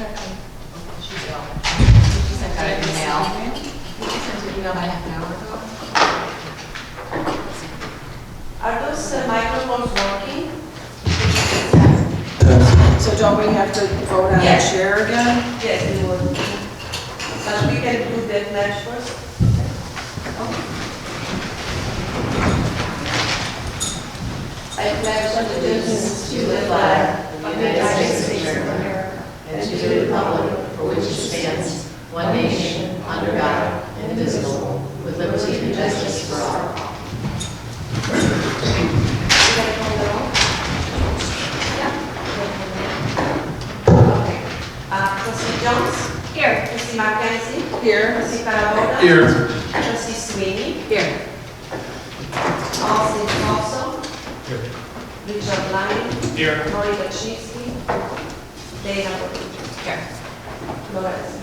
She's ill. She sent out an email. She sent an email about half an hour ago. Are those microphones working? So don't we have to vote on the Yes. chair again? Yes, it will. But we can do that match first. I pledge allegiance to the flag of the United States of America And to the republic for which it stands, one nation, under God, indivisible, with liberty and justice for all. Okay. Trustee Jones? Here. Trustee Mackenzie? Here. Trustee Paraboda? Here. Trustee Sweeney? Here. Paul also? Here. Richard Lang? Here. Lori Wachowski? Dana Wood? Here. Lawrence?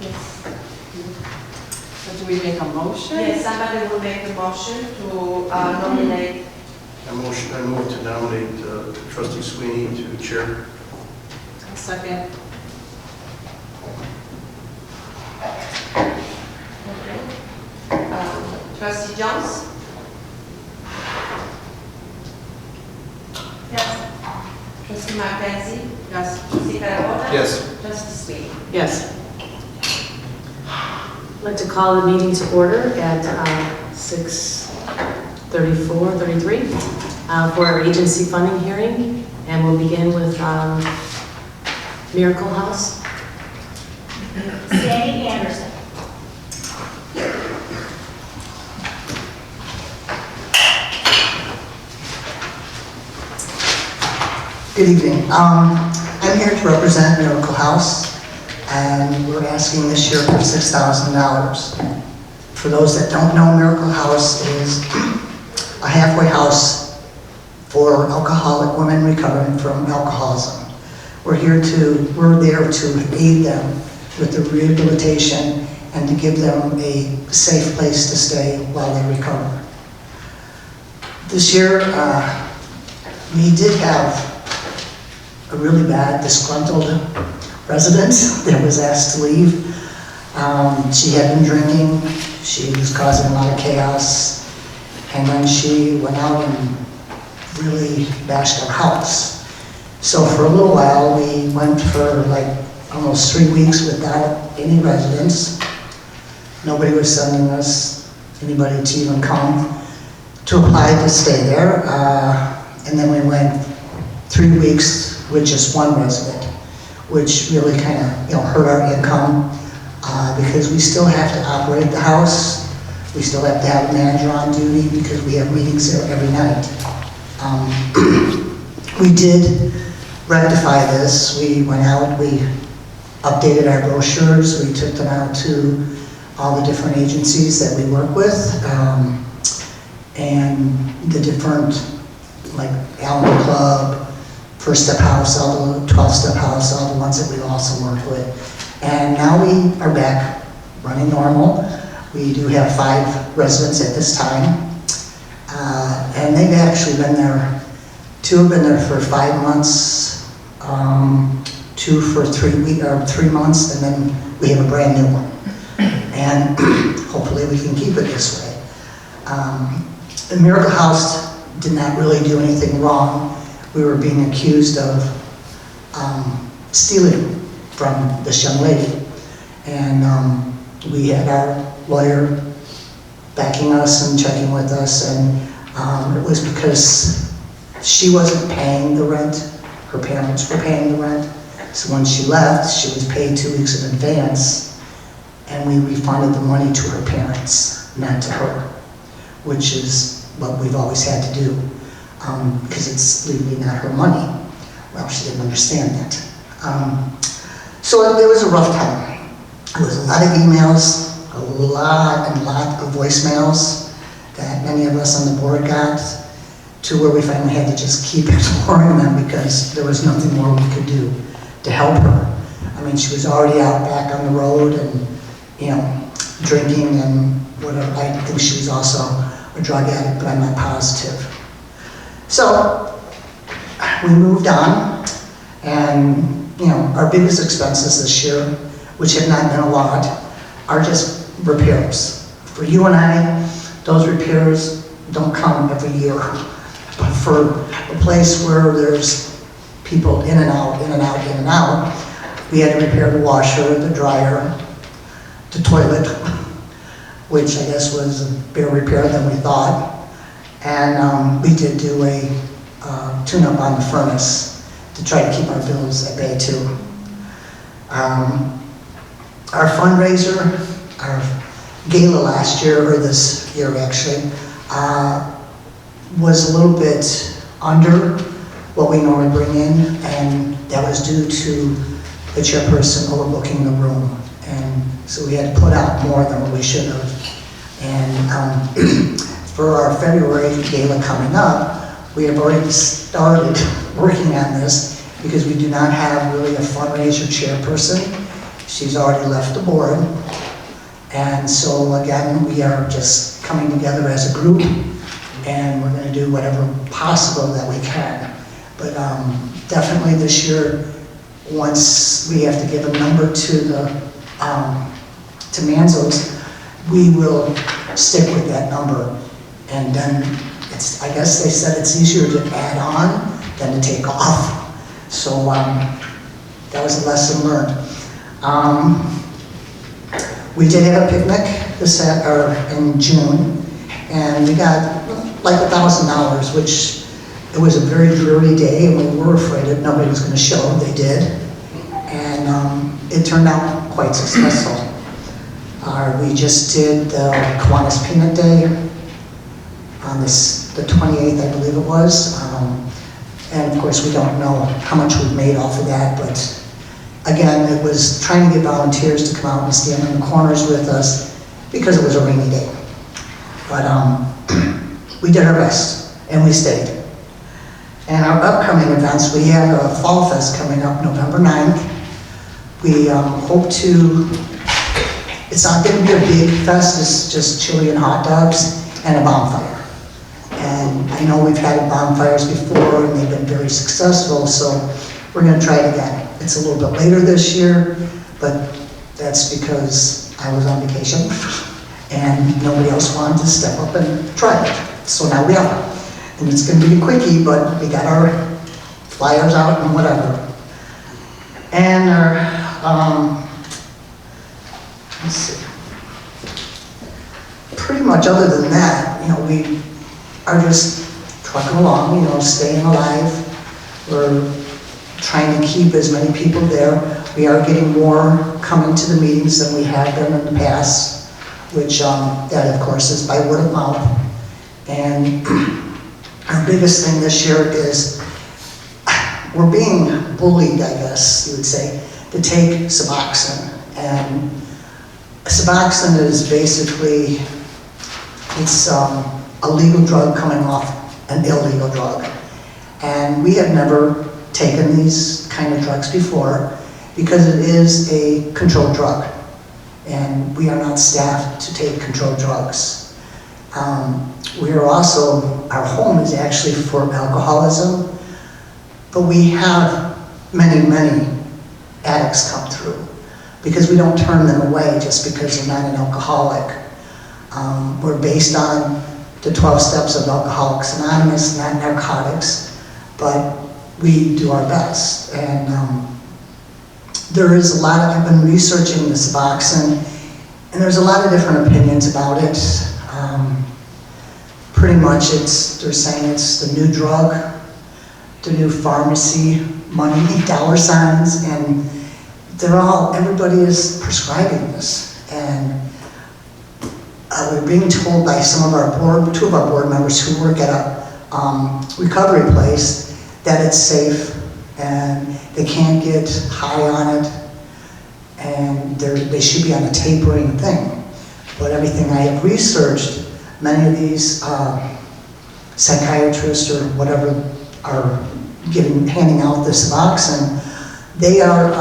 Yes. So do we make a motion? Yes, somebody will make a motion to nominate. I move to nominate Trustee Sweeney to chair. A second. Trustee Jones? Yes. Trustee Mackenzie? Yes. Trustee Paraboda? Yes. Trustee Sweeney? Yes. I'd like to call the meeting to order at 6:33 for our agency funding hearing, and we'll begin with Miracle House. Sandy Anderson. Good evening. I'm here to represent Miracle House, and we're asking this year for $6,000. For those that don't know, Miracle House is a halfway house for alcoholic women recovering from alcoholism. We're there to aid them with the rehabilitation and to give them a safe place to stay while they recover. This year, we did have a really bad, disgruntled resident that was asked to leave. She had been drinking, she was causing a lot of chaos, and then she went out and really bashed our house. So for a little while, we went for like almost 3 weeks without any residents. Nobody was sending us anybody to even come to apply to stay there. And then we went 3 weeks with just one resident, which really kind of hurt our income because we still have to operate the house. We still have to have a manager on duty because we have meetings there every night. We did rectify this. We went out, we updated our brochures, we took them out to all the different agencies that we work with, and the different, like Allen Club, First Step House, all the 12-step house, all the ones that we also work with. And now we are back running normal. We do have 5 residents at this time. And they've actually been there, 2 have been there for 5 months, 2 for 3 months, and then we have a brand new one. And hopefully we can keep it this way. The Miracle House did not really do anything wrong. We were being accused of stealing from this young lady. And we had our lawyer backing us and checking with us, and it was because she wasn't paying the rent. Her parents were paying the rent. So when she left, she was paid 2 weeks in advance, and we refunded the money to her parents, not to her, which is what we've always had to do. Because it's legally not her money. Well, she didn't understand that. So it was a rough time. It was a lot of emails, a lot of voicemails that many of us on the board got, to where we finally had to just keep ignoring them because there was nothing more we could do to help her. I mean, she was already out back on the road and, drinking and whatever. I think she was also a drug addict, but I'm not positive. So we moved on, and, you know, our biggest expenses this year, which have not been a lot, are just repairs. For you and I, those repairs don't come every year. But for a place where there's people in and out, in and out, in and out, we had to repair the washer, the dryer, the toilet, which I guess was a bigger repair than we thought. And we did do a tune-up on the furnace to try to keep our bills at bay too. Our fundraiser, our gala last year, or this year actually, was a little bit under what we normally bring in, and that was due to the chairperson overbooking the room. And so we had to put out more than what we should have. And for our February gala coming up, we have already started working on this because we do not have really a fundraiser chairperson. She's already left the board. And so again, we are just coming together as a group, and we're going to do whatever possible that we can. But definitely this year, once we have to give a number to the to Manzo's, we will stick with that number. And then it's, I guess they said it's easier to add on than to take off. So that was a lesson learned. We did have a picnic in June, and we got like $1,000, which it was a very dreary day, and we were afraid that nobody was going to show. They did, and it turned out quite successful. We just did the Kiwanis Peanut Day on the 28th, I believe it was, and of course we don't know how much we've made off of that, but again, it was trying to get volunteers to come out and stand in the corners with us because it was a rainy day. But we did our best, and we stayed. And our upcoming events, we have a Fall Fest coming up November 9th. We hope to, it's not going to be a big fest, it's just chili and hot dogs and a bonfire. And I know we've had bonfires before, and they've been very successful, so we're going to try it again. It's a little bit later this year, but that's because I was on vacation and nobody else wanted to step up and try it. So now we are. And it's going to be a quickie, but we got our flyers out and whatever. And our, let's see. Pretty much other than that, you know, we are just trucking along, you know, staying alive. We're trying to keep as many people there. We are getting more coming to the meetings than we have been in the past, which that of course is by word of mouth. And our biggest thing this year is we're being bullied, I guess you would say, to take Suboxone. And Suboxone is basically, it's a legal drug coming off an illegal drug. And we have never taken these kind of drugs before because it is a controlled drug, and we are not staffed to take controlled drugs. We are also, our home is actually for alcoholism, but we have many, many addicts come through because we don't turn them away just because they're not an alcoholic. We're based on the 12 steps of Alcoholics Anonymous, not narcotics, but we do our best. And there is a lot of, I've been researching the Suboxone, and there's a lot of different opinions about it. Pretty much they're saying it's the new drug, the new pharmacy, money, dollar signs, and everybody is prescribing this. And we're being told by two of our board members who work at a recovery place that it's safe and they can't get high on it, and they should be on a tapering thing. But everything I have researched, many of these psychiatrists or whatever are handing out this Suboxone, they are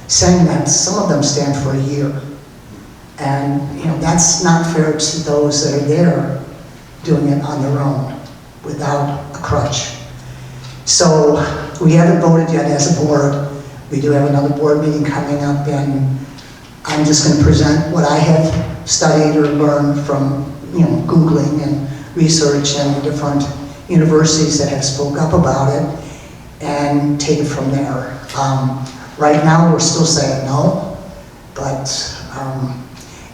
saying that some of them stand for a year. And you know, that's not fair to those that are there doing it on their own without a crutch. So we haven't voted yet as a board. We do have another board meeting coming up, and I'm just going to present what I have studied or learned from, Googling and research and the different universities that have spoke up about it, and take it from there. Right now, we're still saying no, but,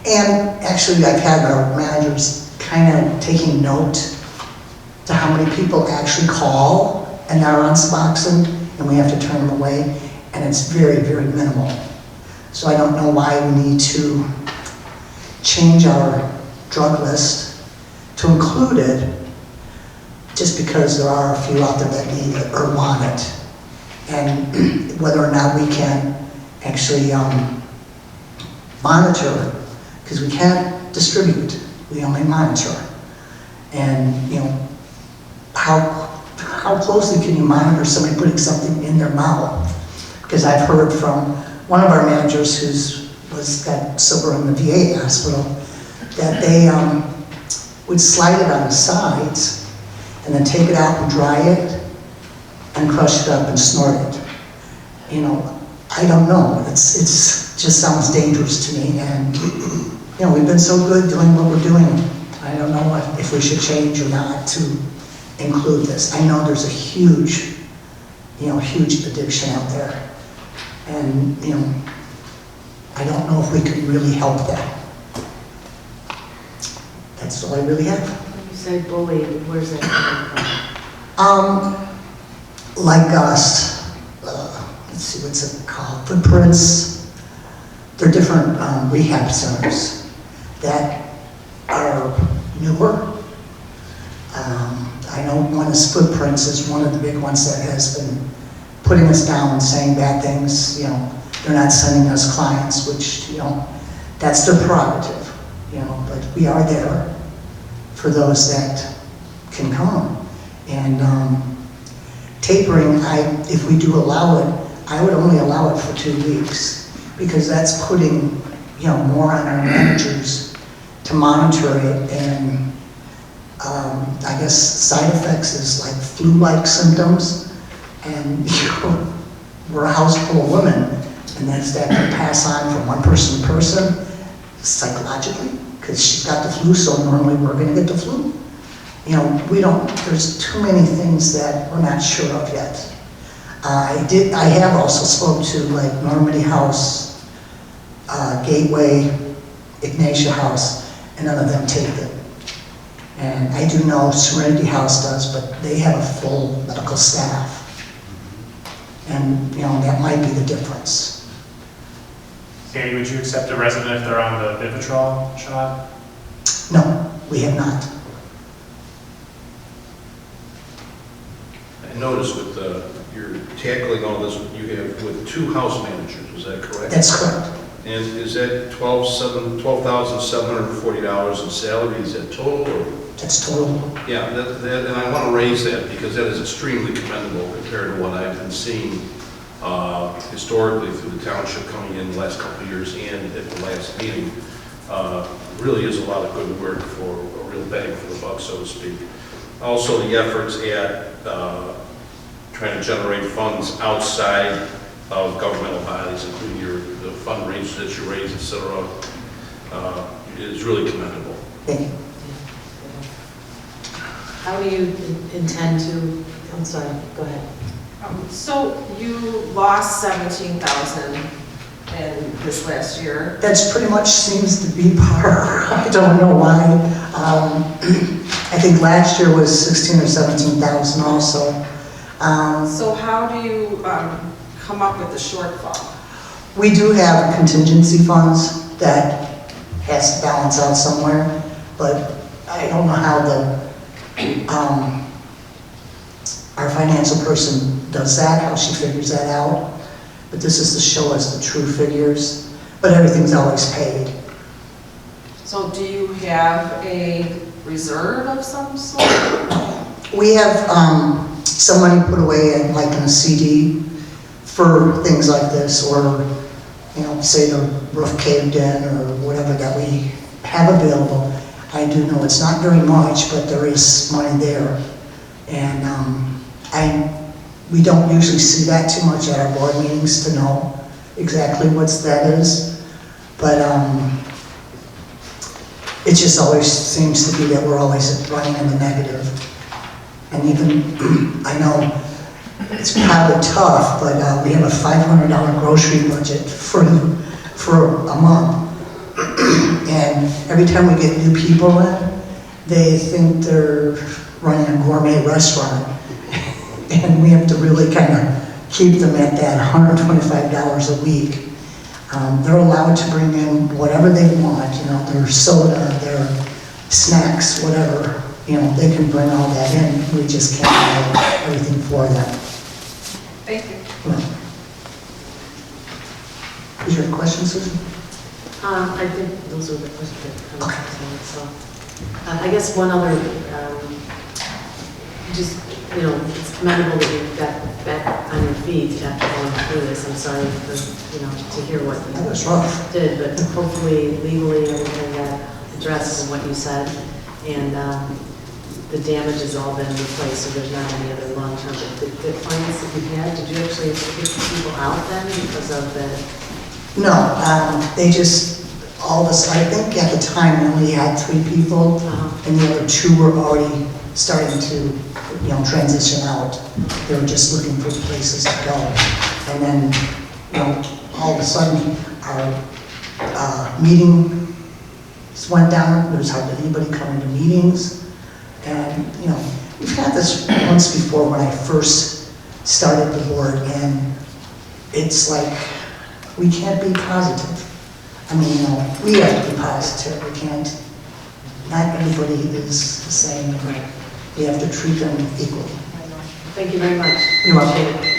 and actually I've had our managers kind of taking note to how many people actually call and are on Suboxone, and we have to turn them away, and it's very, very minimal. So I don't know why we need to change our drug list to include it, just because there are a few out there that need it or want it. And whether or not we can actually monitor, because we can't distribute, we only monitor. And, how closely can you monitor somebody putting something in their mouth? Because I've heard from one of our managers got sober in the VA hospital, that they would slide it on the sides and then take it out and dry it and crush it up and snort it. I don't know. It's just sounds dangerous to me. And we've been so good doing what we're doing. I don't know if we should change or not to include this. I know there's a huge addiction out there, and I don't know if we could really help them. That's all I really have. When you say bully, where's that coming from? Like us, let's see, what's it called? Footprints. They're different rehab centers that are newer. I know one is Footprints is one of the big ones that has been putting us down and saying bad things. They're not sending us clients, which, that's their prerogative, but we are there for those that can come. And tapering, if we do allow it, I would only allow it for 2 weeks, because that's putting, more on our managers to monitor it. And I guess side effects is like flu-like symptoms, and we're a house full of women, and that can pass on from one person to person psychologically, because she's got the flu, so normally we're going to get the flu. There's too many things that we're not sure of yet. I have also spoke to like Normandy House, Gateway, Ignatia House, and none of them take it. And I do know Serenity House does, but they have a full medical staff. And, that might be the difference. Sandy, would you accept a resident if they're on the Vivitrol shot? No, we have not. I noticed with you're tackling all this, you have with 2 house managers, is that correct? That's correct. And is that $12,740 in salary? Is that total? Or? That's total. Yeah, and I want to raise that because that is extremely commendable compared to what I've been seeing historically through the township coming in the last couple of years and at the last meeting. Really is a lot of good work for a real bang for the buck, so to speak. Also, the efforts at trying to generate funds outside of governmental bodies, including the fundraisers that you raise, et cetera, is really commendable. Thank you. How do you intend to, I'm sorry, go ahead. So you lost 17,000 in this last year. That's pretty much seems to be par. I don't know why. I think last year was 16 or 17,000 also. So how do you come up with the shortfall? We do have contingency funds that has to balance out somewhere, but I don't know how our financial person does that, how she figures that out. But this is to show us the true figures, but everything's always paid. So do you have a reserve of some sort? We have some money put away in like in a CD for things like this, or say the roof caved in or whatever that we have available. I do know it's not very much, but there is money there. And we don't usually see that too much at our board meetings to know exactly what that is. But it just always seems to be that we're always running in the negative. And even, I know it's probably tough, but we have a $500 grocery budget for a month. And every time we get new people in, they think they're running a gourmet restaurant. And we have to really kind of keep them at that $125 a week. They're allowed to bring in whatever they want, you know, their soda, their snacks, whatever. You know, they can bring all that in. We just can't buy everything for them. Thank you. Well, is there any questions, Susan? I think those are the questions that come to mind, so. I guess one other, just, you know, it's commendable that you got back on your feet after going through this. I'm sorry for, you know, to hear what That you was rough. did, but hopefully legally everything got addressed in what you said. And the damage has all been replaced, so there's not any other long-term. The clients that you had, did you actually kick people out then because of the? No, they just, all of us, I think at the time we only had 3 people, and the other 2 were already starting to, you know, transition out. They were just looking for places to go. And then, you know, all of a sudden, our meetings went down. There was hardly anybody coming to meetings. And, you know, we've had this once before when I first started the board, and it's like, we can't be positive. I mean, you know, we have to be positive. We can't, not everybody is the same. Right. We have to treat them equally. Thank you very much. You're welcome. Appreciate it.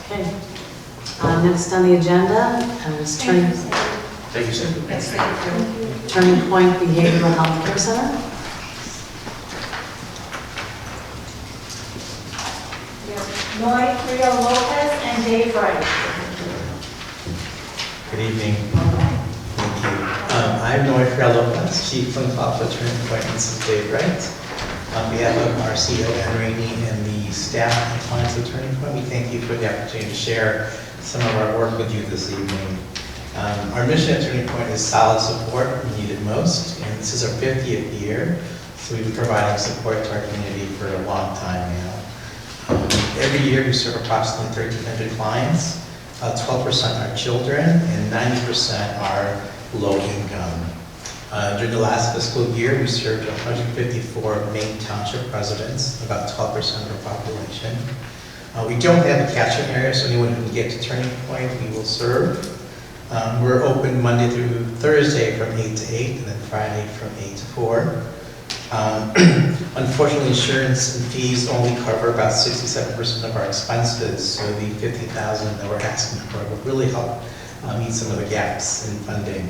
Okay. Next on the agenda is Turning Thank you, sir. Point Behavioral Health Care Center. Noy Creo Lopez and Dave Wright. Good evening. Thank you. I'm Noy Creo Lopez, Chief Clinical Officer Turning Point, and this is Dave Wright. On behalf of our CEO, Ann Rainey, and the staff and clients of Turning Point, we thank you for the opportunity to share some of our work with you this evening. Our mission at Turning Point is solid support when needed most, and this is our 50th year, so we've been providing support to our community for a long time now. Every year we serve approximately 1,300 clients. 12% are children and 90% are low income. During the last fiscal year, we served 154 Maine Township residents, about 12% of the population. We don't have a catchment area, so anyone who can get to Turning Point, we will serve. We're open Monday through Thursday from 8 to 8, and then Friday from 8 to 4. Unfortunately, insurance and fees only cover about 67% of our expenses, so the $50,000 that we're asking for would really help meet some of the gaps in funding.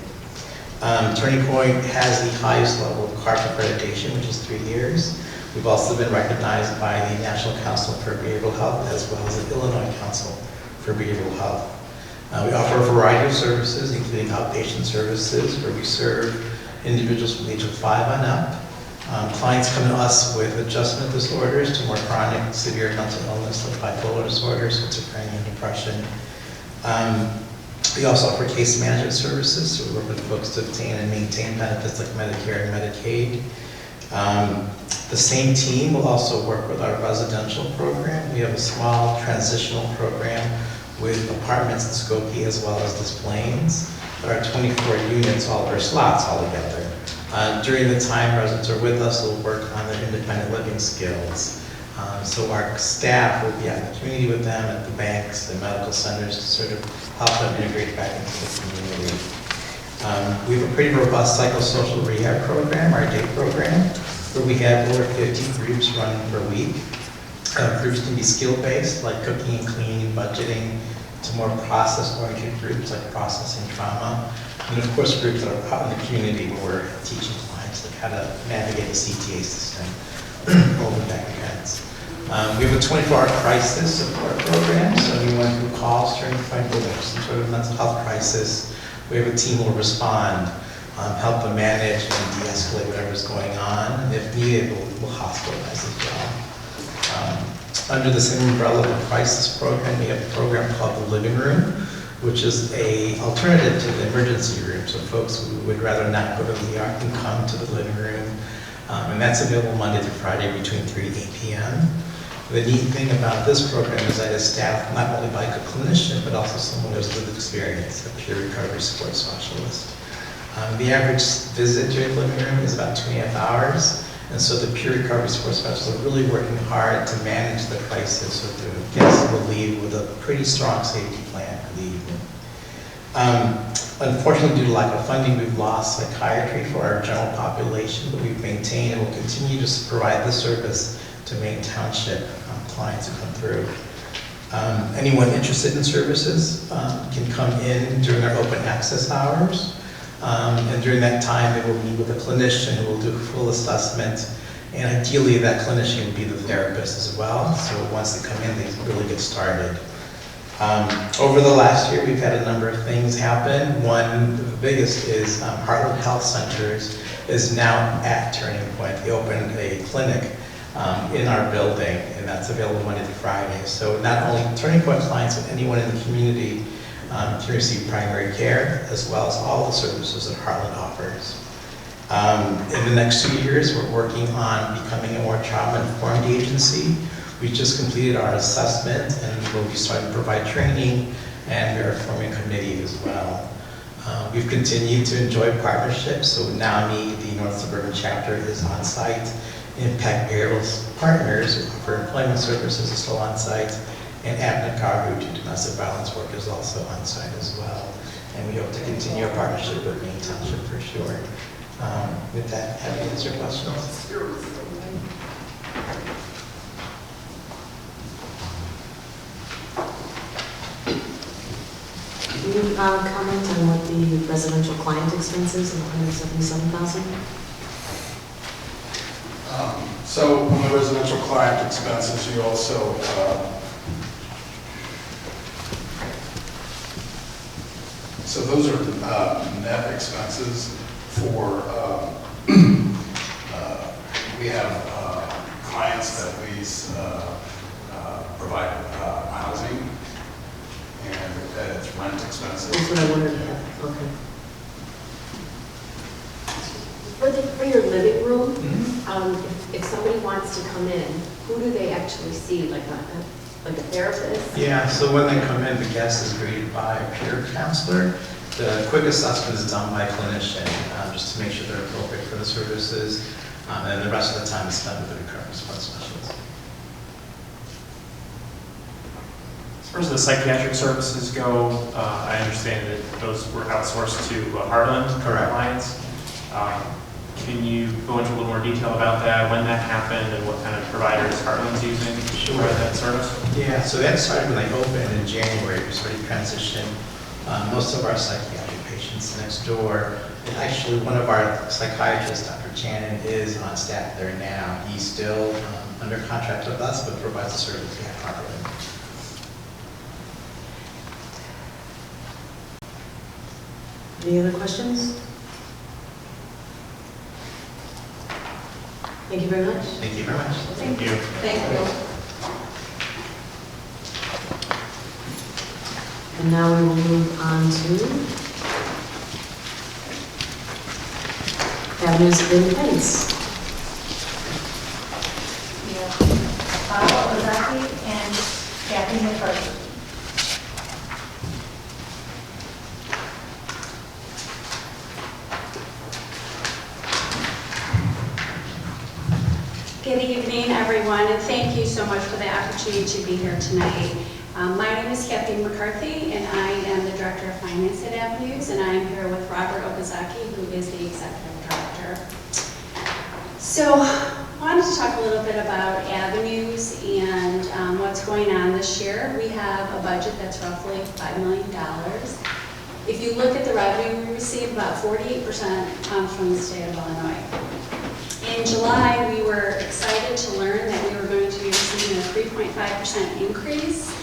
Turning Point has the highest level of CARP accreditation, which is 3 years. We've also been recognized by the National Council for Behavioral Health as well as the Illinois Council for Behavioral Health. We offer a variety of services, including outpatient services, where we serve individuals from the age of 5 on up. Clients come to us with adjustment disorders to more chronic, severe mental illness like bipolar disorder, schizophrenia, and depression. We also offer case management services, so we work with folks to obtain and maintain benefits like Medicare and Medicaid. The same team will also work with our residential program. We have a small transitional program with apartments in Skokie as well as Des Plaines. There are 24 units, all of our slots all together. During the time residents are with us, we'll work on their independent living skills. So our staff will be out in the community with them at the banks and medical centers to sort of help them integrate back into the community. We have a pretty robust psychosocial rehab program, our DAY program, where we have over 50 groups running per week. Groups can be skill-based, like cooking and cleaning, budgeting, to more process-oriented groups like processing trauma. And of course, groups that are out in the community where we're teaching clients like how to navigate the CTA system over back events. We have a 24-hour crisis support program, so anyone who calls Turning Point with some sort of mental health crisis, we have a team who will respond, help them manage and de-escalate whatever's going on, and if needed, we'll hospitalize as well. Under the same umbrella of the crisis program, we have a program called the Living Room, which is a alternative to the emergency room. So folks who would rather not go to the ER can come to the living room. And that's available Monday through Friday between 3 and 8 p.m. The neat thing about this program is that it's staffed not only by a clinician, but also someone who has lived experience, a peer recovery support specialist. The average visit to the living room is about 2.5 hours. And so the peer recovery support specialists are really working hard to manage the crisis so the guests will leave with a pretty strong safety plan for the evening. Unfortunately, due to lack of funding, we've lost psychiatry for our general population, but we've maintained and will continue to provide this service to Maine Township clients who come through. Anyone interested in services can come in during our open access hours. And during that time, they will meet with a clinician who will do a full assessment. And ideally, that clinician will be the therapist as well. So once they come in, they really get started. Over the last year, we've had a number of things happen. One, the biggest is Heartland Health Centers is now at Turning Point. They opened a clinic in our building, and that's available Monday through Friday. So not only Turning Point clients, but anyone in the community to receive primary care, as well as all the services that Heartland offers. In the next 2 years, we're working on becoming a more trauma-informed agency. We just completed our assessment, and we'll be starting to provide training, and we're forming a committee as well. We've continued to enjoy partnerships, so NAMI, the North Suburban Chapter, is on site. Impact Aerials Partners for employment services is still on site. And Abner who do domestic violence work, is also on site as well. And we hope to continue our partnership with Maine Township for sure. With that, happy to answer questions. Can you comment on what the residential client expenses of $177,000? So on the residential client expenses, you also so those are net expenses for, we have clients that we provide housing, and that it's rent expenses. That's what I wondered about. Okay. For your living room, if somebody wants to come in, who do they actually see, like a therapist? Yeah, so when they come in, the guest is greeted by a peer counselor. The quick assessment is done by a clinician, just to make sure they're appropriate for the services, and the rest of the time is spent with the recovery support specialist. As far as the psychiatric services go, I understand that those were outsourced to Heartland clients. Can you go into a little more detail about that, when that happened, and what kind of providers Heartland's using to provide that service? Yeah, so that started when they opened in January. We started to transition most of our psychiatric patients next door. And actually, one of our psychiatrists, Dr. Channon, is on staff there now. He's still under contract with us, but provides the service at Heartland. Any other questions? Thank you very much. Thank you very much. Thank you. Thank you. And now we will move on to Avenues of Independence. We have Bob Ozaki and Kathy McCarthy. Good evening, everyone, and thank you so much for the opportunity to be here tonight. My name is Kathy McCarthy, and I am the Director of Finance at Avenues, and I am here with Robert Okazaki, who is the Executive Director. So, I wanted to talk a little bit about Avenues and what's going on this year. We have a budget that's roughly $5 million. If you look at the revenue we receive, about 48% comes from the state of Illinois. In July, we were excited to learn that we were going to be receiving a 3.5% increase.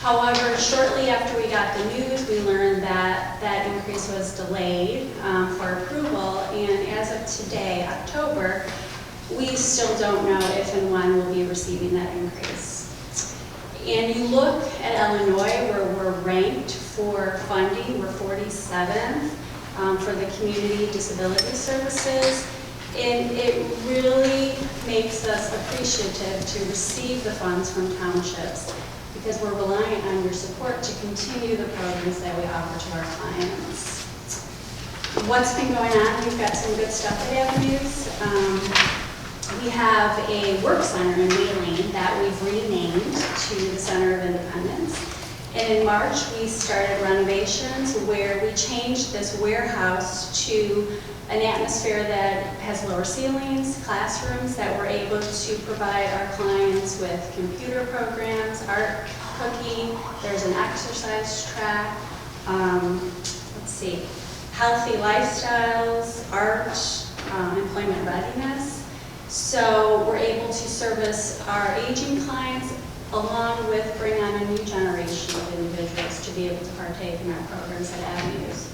However, shortly after we got the news, we learned that that increase was delayed for approval, and as of today, October, we still don't know if and when we'll be receiving that increase. And you look at Illinois, where we're ranked for funding, we're 47th for the Community Disability Services. And it really makes us appreciative to receive the funds from townships because we're reliant on your support to continue the programs that we offer to our clients. What's been going on? We've got some good stuff at Avenues. We have a work center in Wheeling that we've renamed to the Center of Independence. And in March, we started renovations where we changed this warehouse to an atmosphere that has lower ceilings, classrooms that we're able to provide our clients with computer programs, art, cooking, there's an exercise track, healthy lifestyles, art, employment readiness. So we're able to service our aging clients along with bring on a new generation of individuals to be able to partake in our programs at Avenues.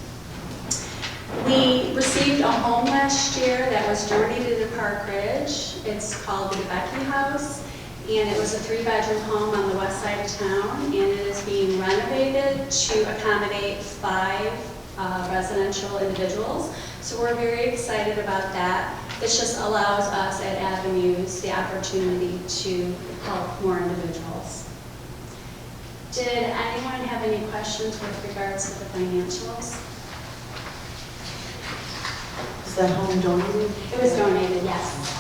We received a home last year that was donated to Park Ridge. It's called the DeBecke House, and it was a 3-bedroom home on the west side of town, and it is being renovated to accommodate 5 residential individuals. So we're very excited about that. This just allows us at Avenues the opportunity to help more individuals. Did anyone have any questions with regards to the financials? Is that home donated? It was donated, yes.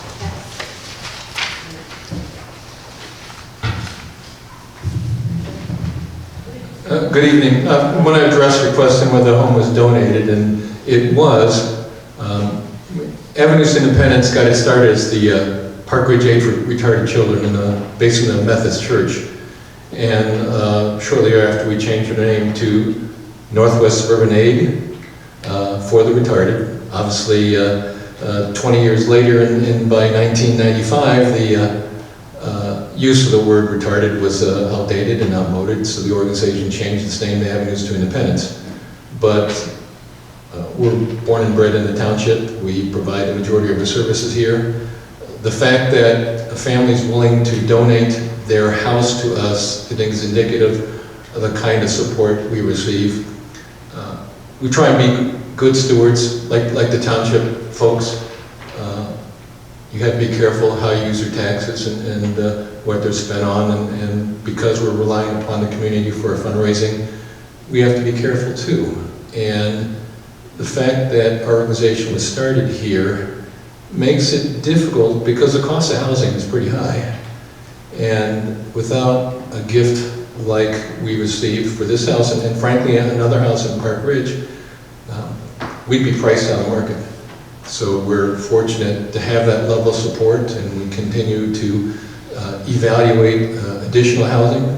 Good evening. I want to address your question whether the home was donated, and it was. Avenues Independence got it started as the Park Ridge Aid for Retarded Children in the basement of the Methodist Church. And shortly after, we changed our name to Northwest Suburban Aid for the Retarded. Obviously, 20 years later, and by 1995, the use of the word retarded was outdated and outmoded, so the organization changed its name to Avenues to Independence. But we're born and bred in the township. We provide the majority of our services here. The fact that a family is willing to donate their house to us, I think, is indicative of the kind of support we receive. We try and be good stewards, like the township folks. You have to be careful how you use your taxes and what they're spent on, and because we're relying upon the community for our fundraising, we have to be careful too. And the fact that our organization was started here makes it difficult because the cost of housing is pretty high. And without a gift like we received for this house, and frankly another house in Park Ridge, we'd be priced out of market. So we're fortunate to have that level of support, and we continue to evaluate additional housing.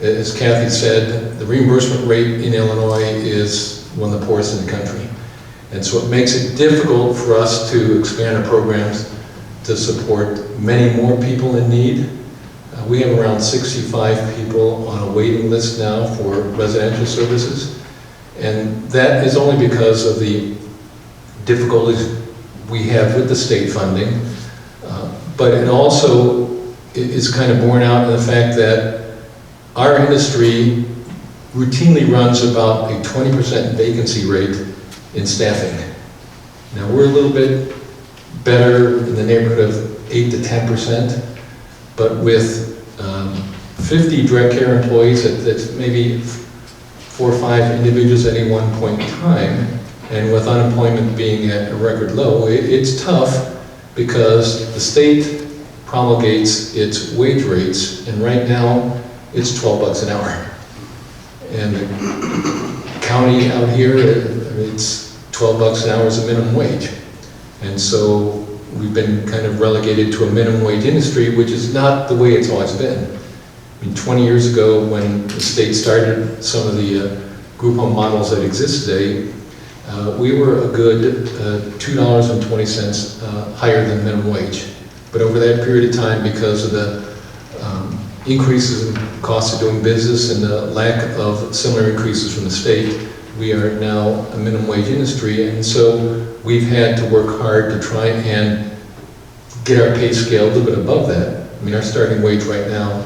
As Kathy said, the reimbursement rate in Illinois is one of the poorest in the country. And so it makes it difficult for us to expand our programs to support many more people in need. We have around 65 people on a waiting list now for residential services. And that is only because of the difficulties we have with the state funding. But it also is kind of borne out in the fact that our industry routinely runs about a 20% vacancy rate in staffing. Now we're a little bit better in the neighborhood of 8 to 10%, but with 50 direct care employees, that's maybe 4 or 5 individuals at any one point in time, and with unemployment being at a record low, it's tough because the state promulgates its wage rates, and right now it's 12 bucks an hour. And the county out here, it's 12 bucks an hour is a minimum wage. And so we've been kind of relegated to a minimum wage industry, which is not the way it's always been. I mean, 20 years ago when the state started some of the group home models that exist today, we were a good $2.20 higher than minimum wage. But over that period of time, because of the increases in cost of doing business and the lack of similar increases from the state, we are now a minimum wage industry, and so we've had to work hard to try and get our pay scale a little bit above that. I mean, our starting wage right now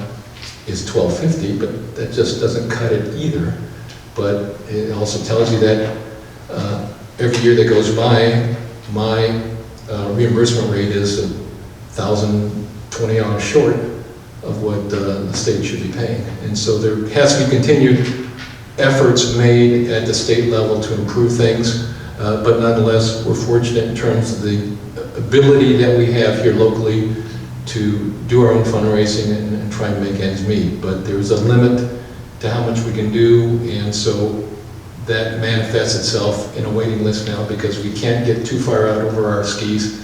is $12.50, but that just doesn't cut it either. But it also tells you that every year that goes by, my reimbursement rate is $1,020 short of what the state should be paying. And so there has to be continued efforts made at the state level to improve things, but nonetheless, we're fortunate in terms of the ability that we have here locally to do our own fundraising and try and make ends meet. But there's a limit to how much we can do, and so that manifests itself in a waiting list now because we can't get too far out over our skis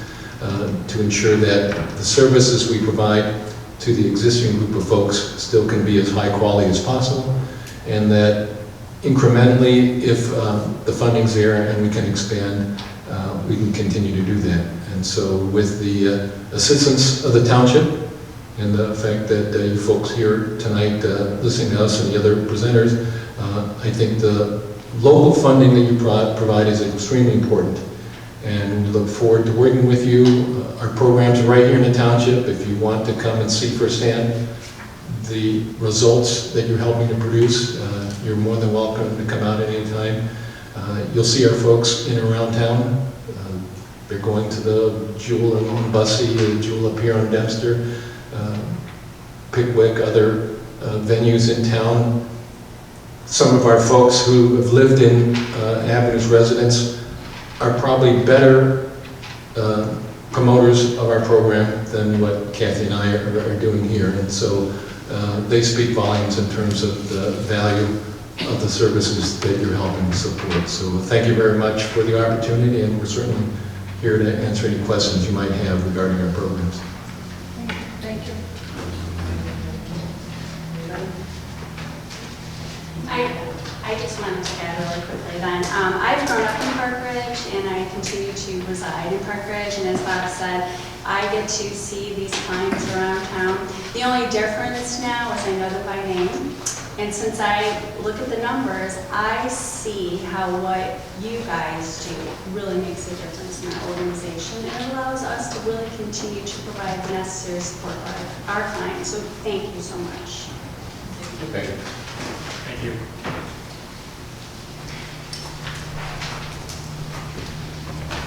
to ensure that the services we provide to the existing group of folks still can be as high quality as possible, and that incrementally, if the funding's there and we can expand, we can continue to do that. And so with the assistance of the township and the fact that you folks here tonight listening to us and the other presenters, I think the local funding that you provide is extremely important. And we look forward to working with you. Our programs are right here in the township. If you want to come and see firsthand the results that you're helping to produce, you're more than welcome to come out at any time. You'll see our folks in and around town. They're going to the Jewel in Bussey, the Jewel up here on Dempster, Pickwick, other venues in town. Some of our folks who have lived in Avenue's residence are probably better promoters of our program than what Kathy and I are doing here. And so they speak volumes in terms of the value of the services that you're helping to support. So thank you very much for the opportunity, and we're certainly here to answer any questions you might have regarding our programs. Thank you. I just wanted to add really quickly then. I've grown up in Park Ridge and I continue to reside in Park Ridge, and as Bob said, I get to see these clients around town. The only difference now is I know them by name, and since I look at the numbers, I see how what you guys do really makes a difference in our organization, and it allows us to really continue to provide the necessary support for our clients. So thank you so much. Okay. Thank you.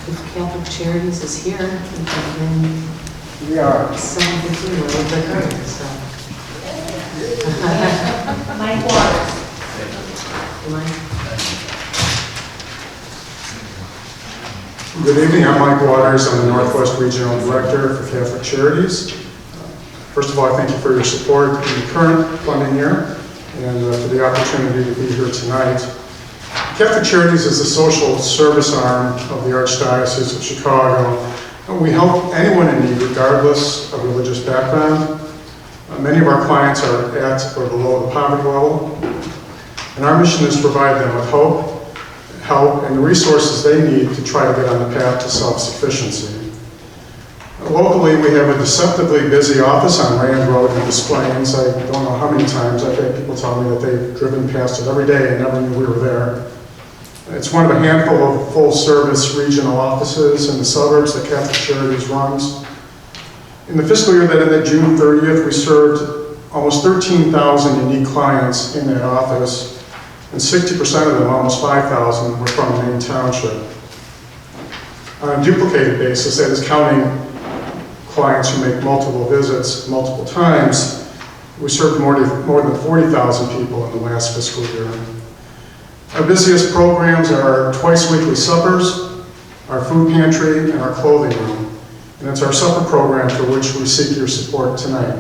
If Catholic Charities is here, we can We are. 7:15, a little bit early, so. Mike Waters. Good evening, I'm Mike Waters. I'm the Northwest Regional Director for Catholic Charities. First of all, I thank you for your support in the current funding year and for the opportunity to be here tonight. Catholic Charities is the social service arm of the Archdiocese of Chicago. We help anyone in need regardless of religious background. Many of our clients are at or below the poverty level, and our mission is to provide them with hope, help, and the resources they need to try to get on the path to self-sufficiency. Locally, we have a deceptively busy office on Rand Road in Des Plaines. I don't know how many times I've had people tell me that they've driven past it every day and never knew we were there. It's one of a handful of full-service regional offices in the suburbs that Catholic Charities runs. In the fiscal year that ended June 30th, we served almost 13,000 unique clients in that office, and 60% of them, almost 5,000, were from Maine Township. On a duplicated basis, that is counting clients who make multiple visits multiple times, we served more than 40,000 people in the last fiscal year. Our busiest programs are our twice-weekly suppers, our food pantry, and our clothing room. And it's our supper program for which we seek your support tonight.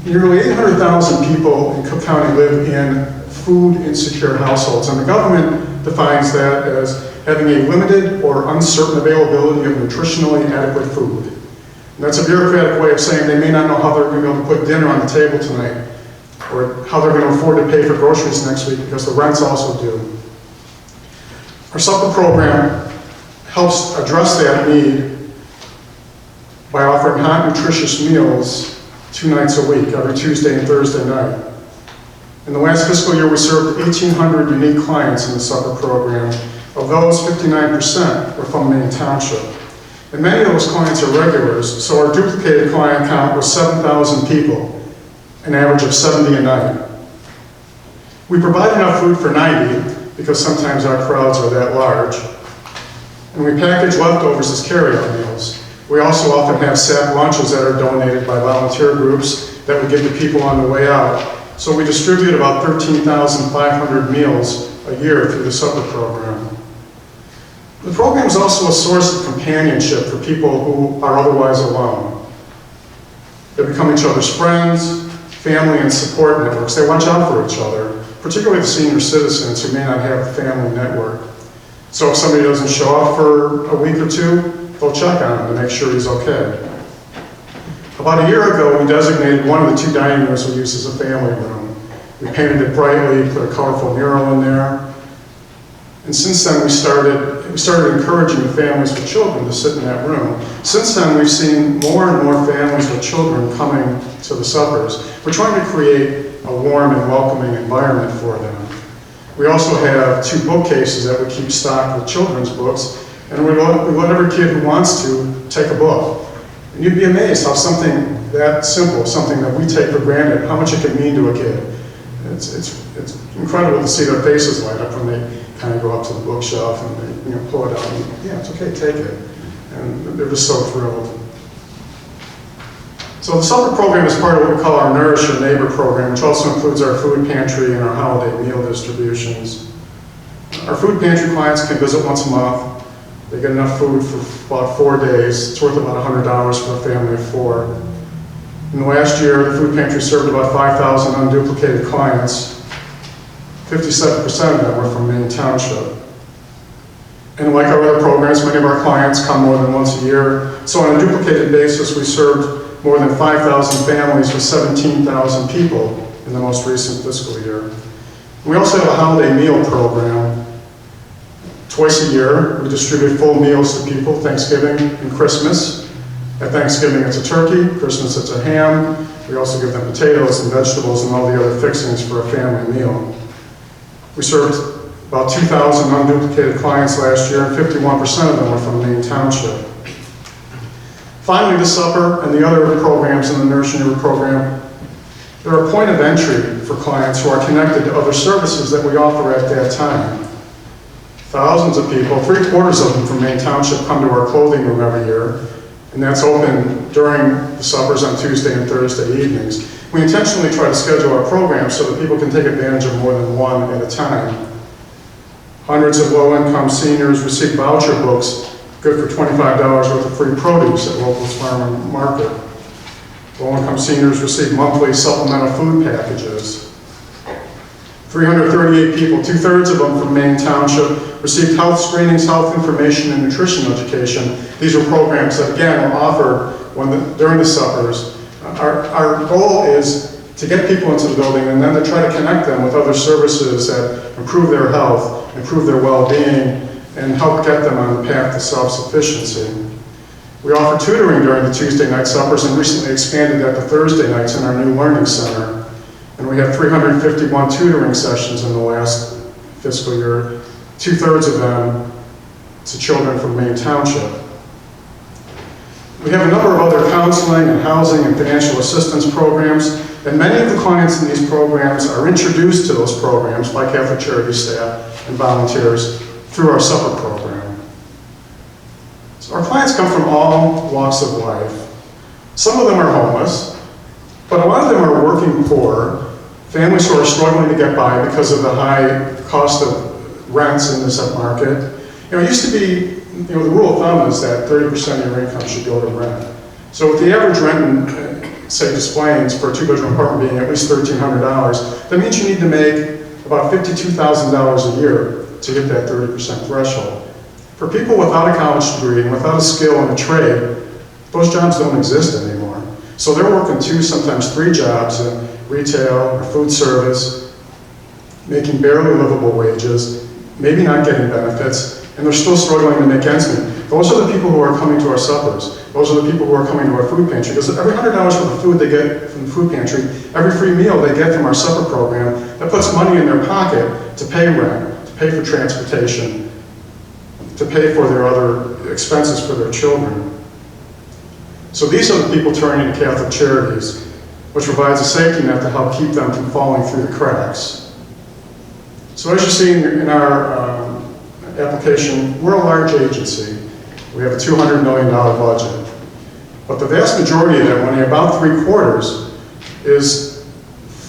Nearly 800,000 people in Cook County live in food-insecure households, and the government defines that as having a limited or uncertain availability of nutritionally adequate food. And that's a bureaucratic way of saying they may not know how they're going to be able to put dinner on the table tonight, or how they're going to afford to pay for groceries next week because the rent's also due. Our supper program helps address that need by offering hot, nutritious meals 2 nights a week, every Tuesday and Thursday night. In the last fiscal year, we served 1,800 unique clients in the supper program. Of those, 59% were from Maine Township. And many of those clients are regulars, so our duplicated client count was 7,000 people. an average of 70 a night. We provide enough food for 90 because sometimes our crowds are that large. And we package leftovers as carry-out meals. We also often have sack lunches that are donated by volunteer groups that we give to people on the way out. So we distribute about 13,500 meals a year through the supper program. The program is also a source of companionship for people who are otherwise alone. They become each other's friends, family, and support networks. They watch out for each other, particularly the senior citizens who may not have a family network. So if somebody doesn't show up for a week or two, they'll check on him to make sure he's okay. About a year ago, we designated one of the 2 dining rooms we use as a family room. We painted it brightly, put a colorful mural in there. And since then, we started encouraging the families with children to sit in that room. Since then, we've seen more and more families with children coming to the suppers. We're trying to create a warm and welcoming environment for them. We also have 2 bookcases that we keep stocked with children's books, and we let every kid who wants to take a book. And you'd be amazed how something that simple, something that we take for granted, how much it can mean to a kid. It's incredible to see their faces light up when they kind of go up to the bookshelf and they pull it out and, yeah, it's okay, take it. And they're just so thrilled. So the supper program is part of what we call our Nourish Your Neighbor program, which also includes our food pantry and our holiday meal distributions. Our food pantry clients can visit once a month. They get enough food for about 4 days. It's worth about $100 for a family of 4. In the last year, the food pantry served about 5,000 unduplicated clients. 57% of them were from Maine Township. And like our other programs, many of our clients come more than once a year. So on a duplicated basis, we served more than 5,000 families with 17,000 people in the most recent fiscal year. We also have a holiday meal program. Twice a year, we distribute full meals to people, Thanksgiving and Christmas. At Thanksgiving, it's a turkey. Christmas, it's a ham. We also give them potatoes and vegetables and all the other fixings for a family meal. We served about 2,000 unduplicated clients last year, and 51% of them were from Maine Township. Finally, the supper and the other programs in the Nourish Your Neighbor program, they're a point of entry for clients who are connected to other services that we offer at that time. Thousands of people, 3/4 of them from Maine Township, come to our clothing room every year, and that's open during the suppers on Tuesday and Thursday evenings. We intentionally try to schedule our programs so that people can take advantage of more than one at a time. Hundreds of low-income seniors receive voucher books good for $25 worth of free produce at local farm and market. Low-income seniors receive monthly supplemental food packages. 338 people, 2/3 of them from Maine Township, received health screenings, health information, and nutrition education. These are programs that, again, are offered during the suppers. Our goal is to get people into the building and then to try to connect them with other services that improve their health, improve their well-being, and help get them on the path to self-sufficiency. We offer tutoring during the Tuesday night suppers and recently expanded that to Thursday nights in our new learning center. And we have 351 tutoring sessions in the last fiscal year, 2/3 of them to children from Maine Township. We have a number of other counseling and housing and financial assistance programs, and many of the clients in these programs are introduced to those programs by Catholic Charities staff and volunteers through our supper program. So our clients come from all walks of life. Some of them are homeless, but a lot of them are working poor, families who are struggling to get by because of the high cost of rents in this market. It used to be, the rule of thumb is that 30% of your income should go to rent. So with the average rent in, say, Des Plaines for a 2-bedroom apartment being at least $1,300, that means you need to make about $52,000 a year to hit that 30% threshold. For people without a college degree and without a skill in a trade, those jobs don't exist anymore. So they're working 2, sometimes 3 jobs in retail or food service, making barely livable wages, maybe not getting benefits, and they're still struggling to make ends meet. Those are the people who are coming to our suppers. Those are the people who are coming to our food pantry. Because every $100 worth of food they get from the food pantry, every free meal they get from our supper program, that puts money in their pocket to pay rent, to pay for transportation, to pay for their other expenses for their children. So these are the people turning to Catholic Charities. which provides a safety net to help keep them from falling through the cracks. So as you see in our application, we're a large agency. We have a $200 million budget. But the vast majority of that money, about 3/4, is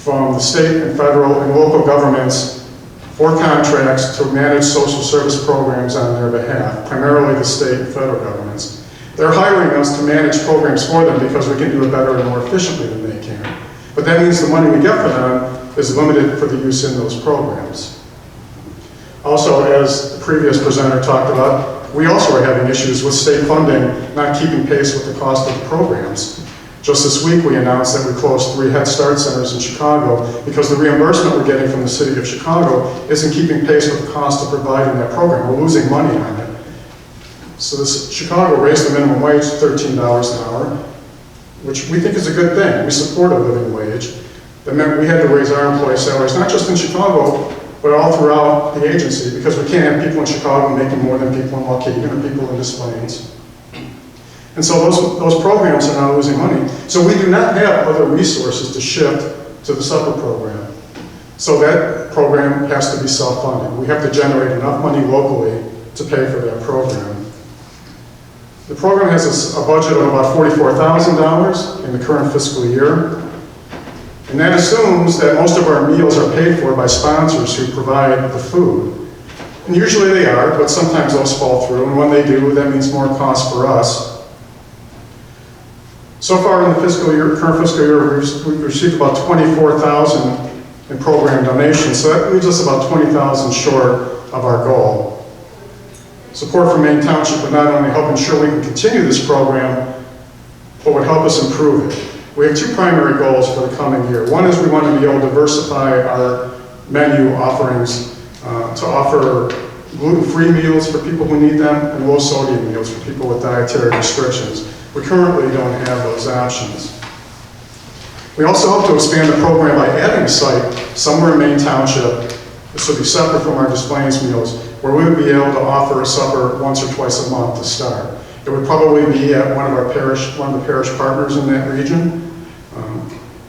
from the state and federal and local governments for contracts to manage social service programs on their behalf, primarily the state and federal governments. They're hiring us to manage programs for them because we can do it better and more efficiently than they can. But that means the money we get for them is limited for the use in those programs. Also, as the previous presenter talked about, we also are having issues with state funding not keeping pace with the cost of the programs. Just this week, we announced that we closed 3 Head Start centers in Chicago because the reimbursement we're getting from the city of Chicago isn't keeping pace with the cost of providing that program. We're losing money on it. So Chicago raised the minimum wage to $13 an hour, which we think is a good thing. We support a living wage. That meant we had to raise our employee salaries, not just in Chicago, but all throughout the agency, because we can't have people in Chicago making more than people in Waukegan or people in Des Plaines. And so those programs are now losing money. So we do not have other resources to shift to the supper program. So that program has to be self-funded. We have to generate enough money locally to pay for that program. The program has a budget of about $44,000 in the current fiscal year. And that assumes that most of our meals are paid for by sponsors who provide the food. And usually they are, but sometimes those fall through. And when they do, that means more cost for us. So far in the current fiscal year, we've received about $24,000 in program donations, so that leaves us about $20,000 short of our goal. Support from Maine Township would not only help ensure we can continue this program, but would help us improve it. We have 2 primary goals for the coming year. One is we want to be able to diversify our menu offerings to offer gluten-free meals for people who need them and low-sodium meals for people with dietary restrictions. We currently don't have those options. We also hope to expand the program by adding a site somewhere in Maine Township. This would be separate from our Des Plaines meals, where we would be able to offer a supper once or twice a month to start. It would probably be at one of the parish partners in that region,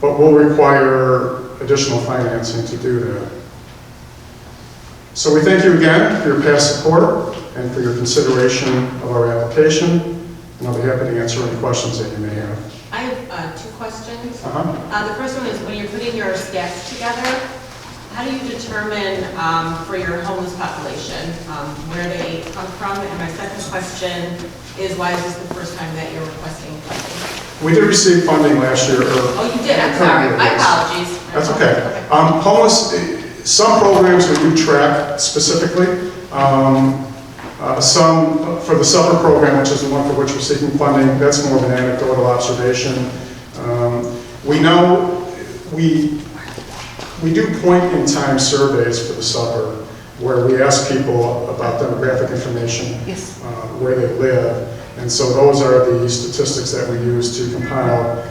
but we'll require additional financing to do that. So we thank you again for your past support and for your consideration of our application. And I'll be happy to answer any questions that you may have. I have 2 questions. Uh-huh. The first one is when you're putting your staff together, how do you determine for your homeless population where they come from? And my second question is why is this the first time that you're requesting funding? We did receive funding last year. Oh, you did? I'm sorry. My apologies. That's okay. Homeless, some programs we do track specifically. Some for the supper program, which is the one for which we're seeking funding, that's more of an anecdotal observation. We know we do point-in-time surveys for the supper where we ask people about demographic information, where they live. And so those are the statistics that we use to compile,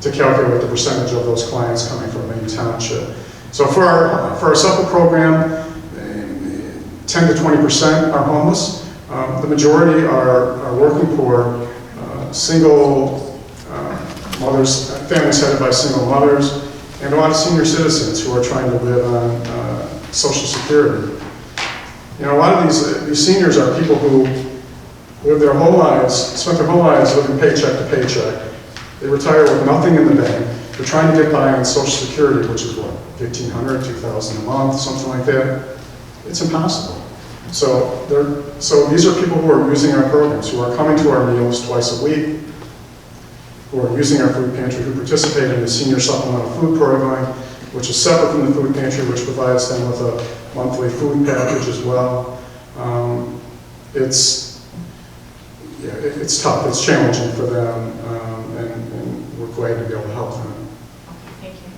to calculate the percentage of those clients coming from Maine Township. So for our supper program, 10 to 20% are homeless. The majority are working poor, single mothers, families headed by single mothers, and a lot of senior citizens who are trying to live on Social Security. You know, a lot of these seniors are people who live their whole lives, spent their whole lives living paycheck to paycheck. They retire with nothing in the bank. They're trying to get by on Social Security, which is what, $1,500, $2,000 a month, something like that. It's impossible. So these are people who are using our programs, who are coming to our meals twice a week, who are using our food pantry, who participate in the senior supplemental food program, which is separate from the food pantry, which provides them with a monthly food package as well. It's tough, it's challenging for them, and we're glad to be able to help them. Okay, thank you.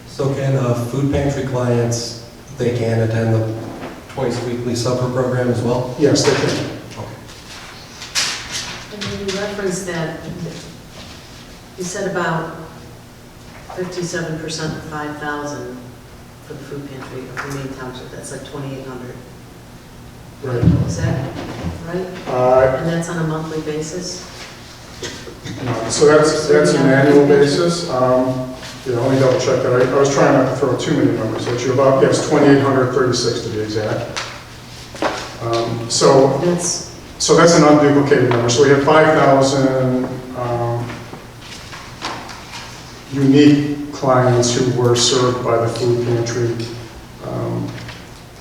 So can food pantry clients, they can attend the twice weekly supper program as well? Yes, they can. And when you referenced that, you said about 57% of 5,000 for the food pantry of the Maine Township. That's like 2,800. Right. Is that right? And that's on a monthly basis? No, so that's an annual basis. Yeah, let me double check that. I was trying not to throw too many numbers at you. About, yes, 2,836 to be exact. So that's an unduplicated number. So we have 5,000 unique clients who were served by the food pantry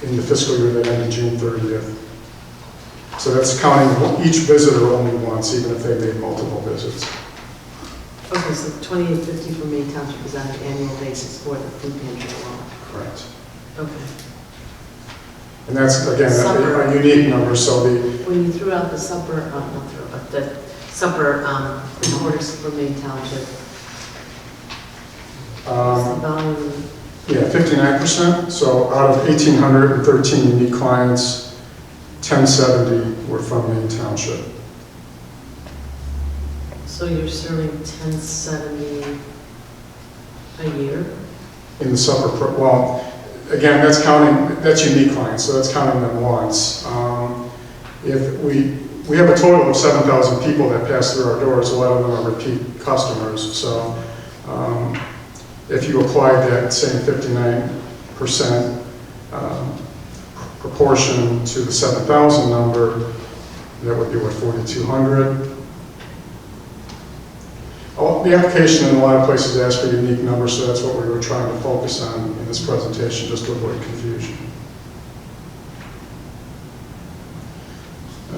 in the fiscal year that ended June 30th. So that's counting each visitor only once, even if they made multiple visits. Okay, so 2850 for Maine Township is on an annual basis for the food pantry alone? Correct. Okay. And that's, again, a unique number, so When you threw out the supper, not threw, but the supper orders for Maine Township, what's the volume? Yeah, 59%. So out of 1,813 unique clients, 1,070 were from Maine Township. So you're serving 1,070 a year? In the supper, well, again, that's unique clients, so that's counting them once. If we have a total of 7,000 people that pass through our doors, a lot of them are repeat customers, so if you applied that same 59% proportion to the 7,000 number, that would be what, 4,200? The application in a lot of places asks for unique numbers, so that's what we were trying to focus on in this presentation, just to avoid confusion.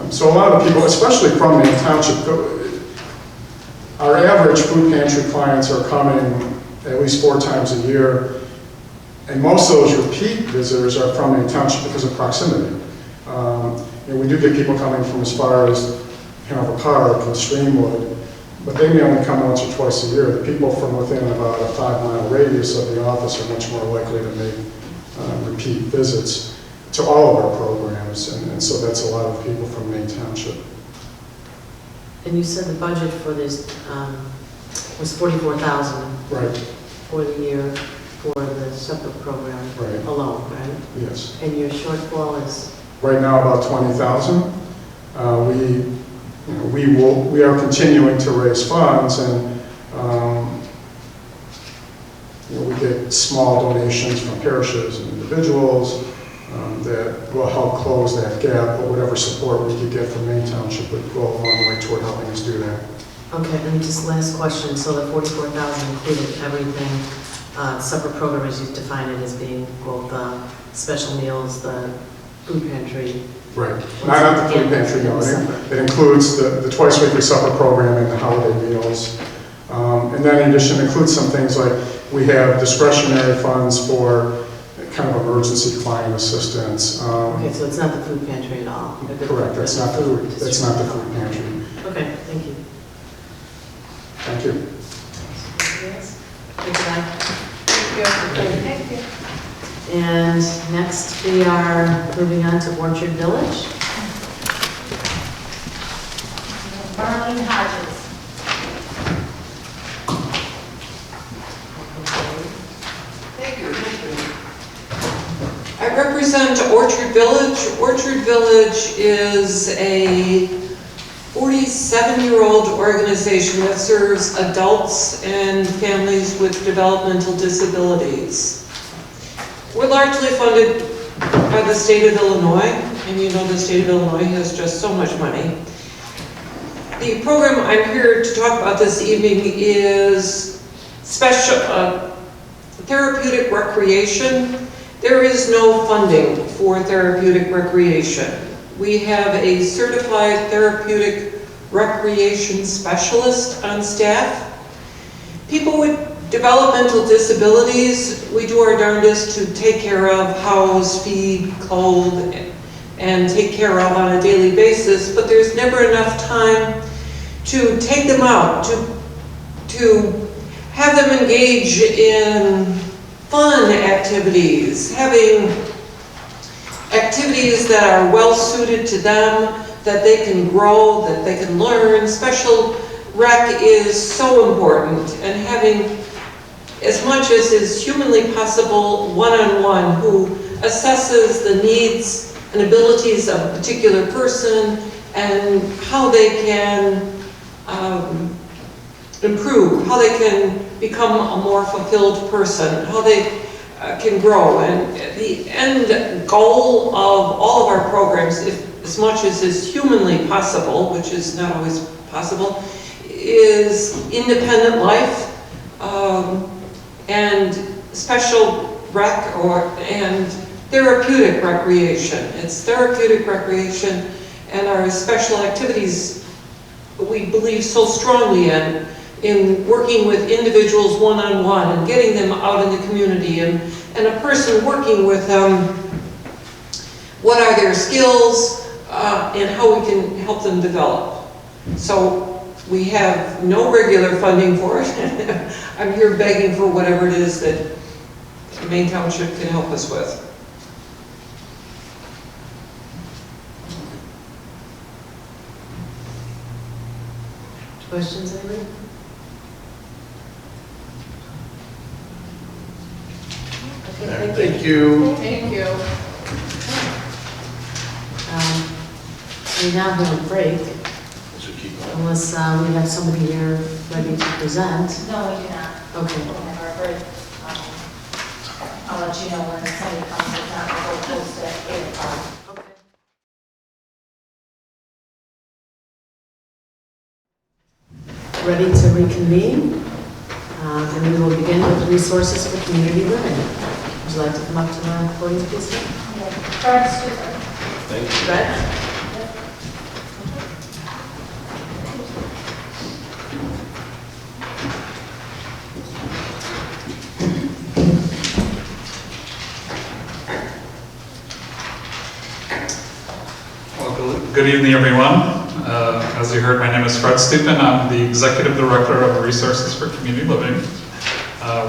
So a lot of the people, especially from Maine Township, our average food pantry clients are coming at least 4 times a year, and most of those repeat visitors are from Maine Township because of proximity. And we do get people coming from as far as Hanover Park and Streamwood, but they may only come once or twice a year. The people from within about a 5-mile radius of the office are much more likely to make repeat visits to all of our programs, and so that's a lot of people from Maine Township. And you said the budget for this was $44,000 Right. for the year for the supper program alone, right? Yes. And your shortfall is? Right now, about 20,000. We are continuing to raise funds, and we get small donations from parishes and individuals that will help close that gap, but whatever support we could get from Maine Township would go a long way toward helping us do that. Okay, and just last question. So the $44,000 included everything, supper program as you define it as being both special meals, the food pantry. Right, not the food pantry, no. It includes the twice weekly supper program and the holiday meals. And then in addition, it includes some things like we have discretionary funds for kind of emergency client assistance. Okay, so it's not the food pantry at all? Correct, that's not the food pantry. Okay, thank you. Thank you. Thank you. And next we are moving on to Orchard Village. Marlene Hodges. Thank you. I represent Orchard Village. Orchard Village is a 47-year-old organization that serves adults and families with developmental disabilities. We're largely funded by the state of Illinois, and you know the state of Illinois has just so much money. The program I'm here to talk about this evening is therapeutic recreation. There is no funding for therapeutic recreation. We have a certified therapeutic recreation specialist on staff. People with developmental disabilities, we do our darndest to take care of, house, feed, clothe, and take care of on a daily basis, but there's never enough time to take them out, to have them engage in fun activities, having activities that are well suited to them, that they can grow, that they can learn. Special rec is so important, and having as much as is humanly possible one-on-one who assesses the needs and abilities of a particular person and how they can improve, how they can become a more fulfilled person, how they can grow. And the end goal of all of our programs, as much as is humanly possible, which is not always possible, is independent life and special rec and therapeutic recreation. It's therapeutic recreation, and our special activities we believe so strongly in working with individuals one-on-one and getting them out in the community, and a person working with them, what are their skills and how we can help them develop. So we have no regular funding for it. I'm here begging for whatever it is that Maine Township can help us with. Questions, anybody? Okay, Thank you. Thank you. We now have a break, unless we have somebody here ready to present. No, we do not. Okay. We'll have our break. I'll let you know when somebody comes, if not, we'll post at 8 o'clock. Ready to reconvene, and we will begin with resources for community living. Would you like to come up to the podium, please? Fred Stuber. Thank you. Fred? Good evening, everyone. As you heard, my name is Fred Stupin. I'm the Executive Director of Resources for Community Living.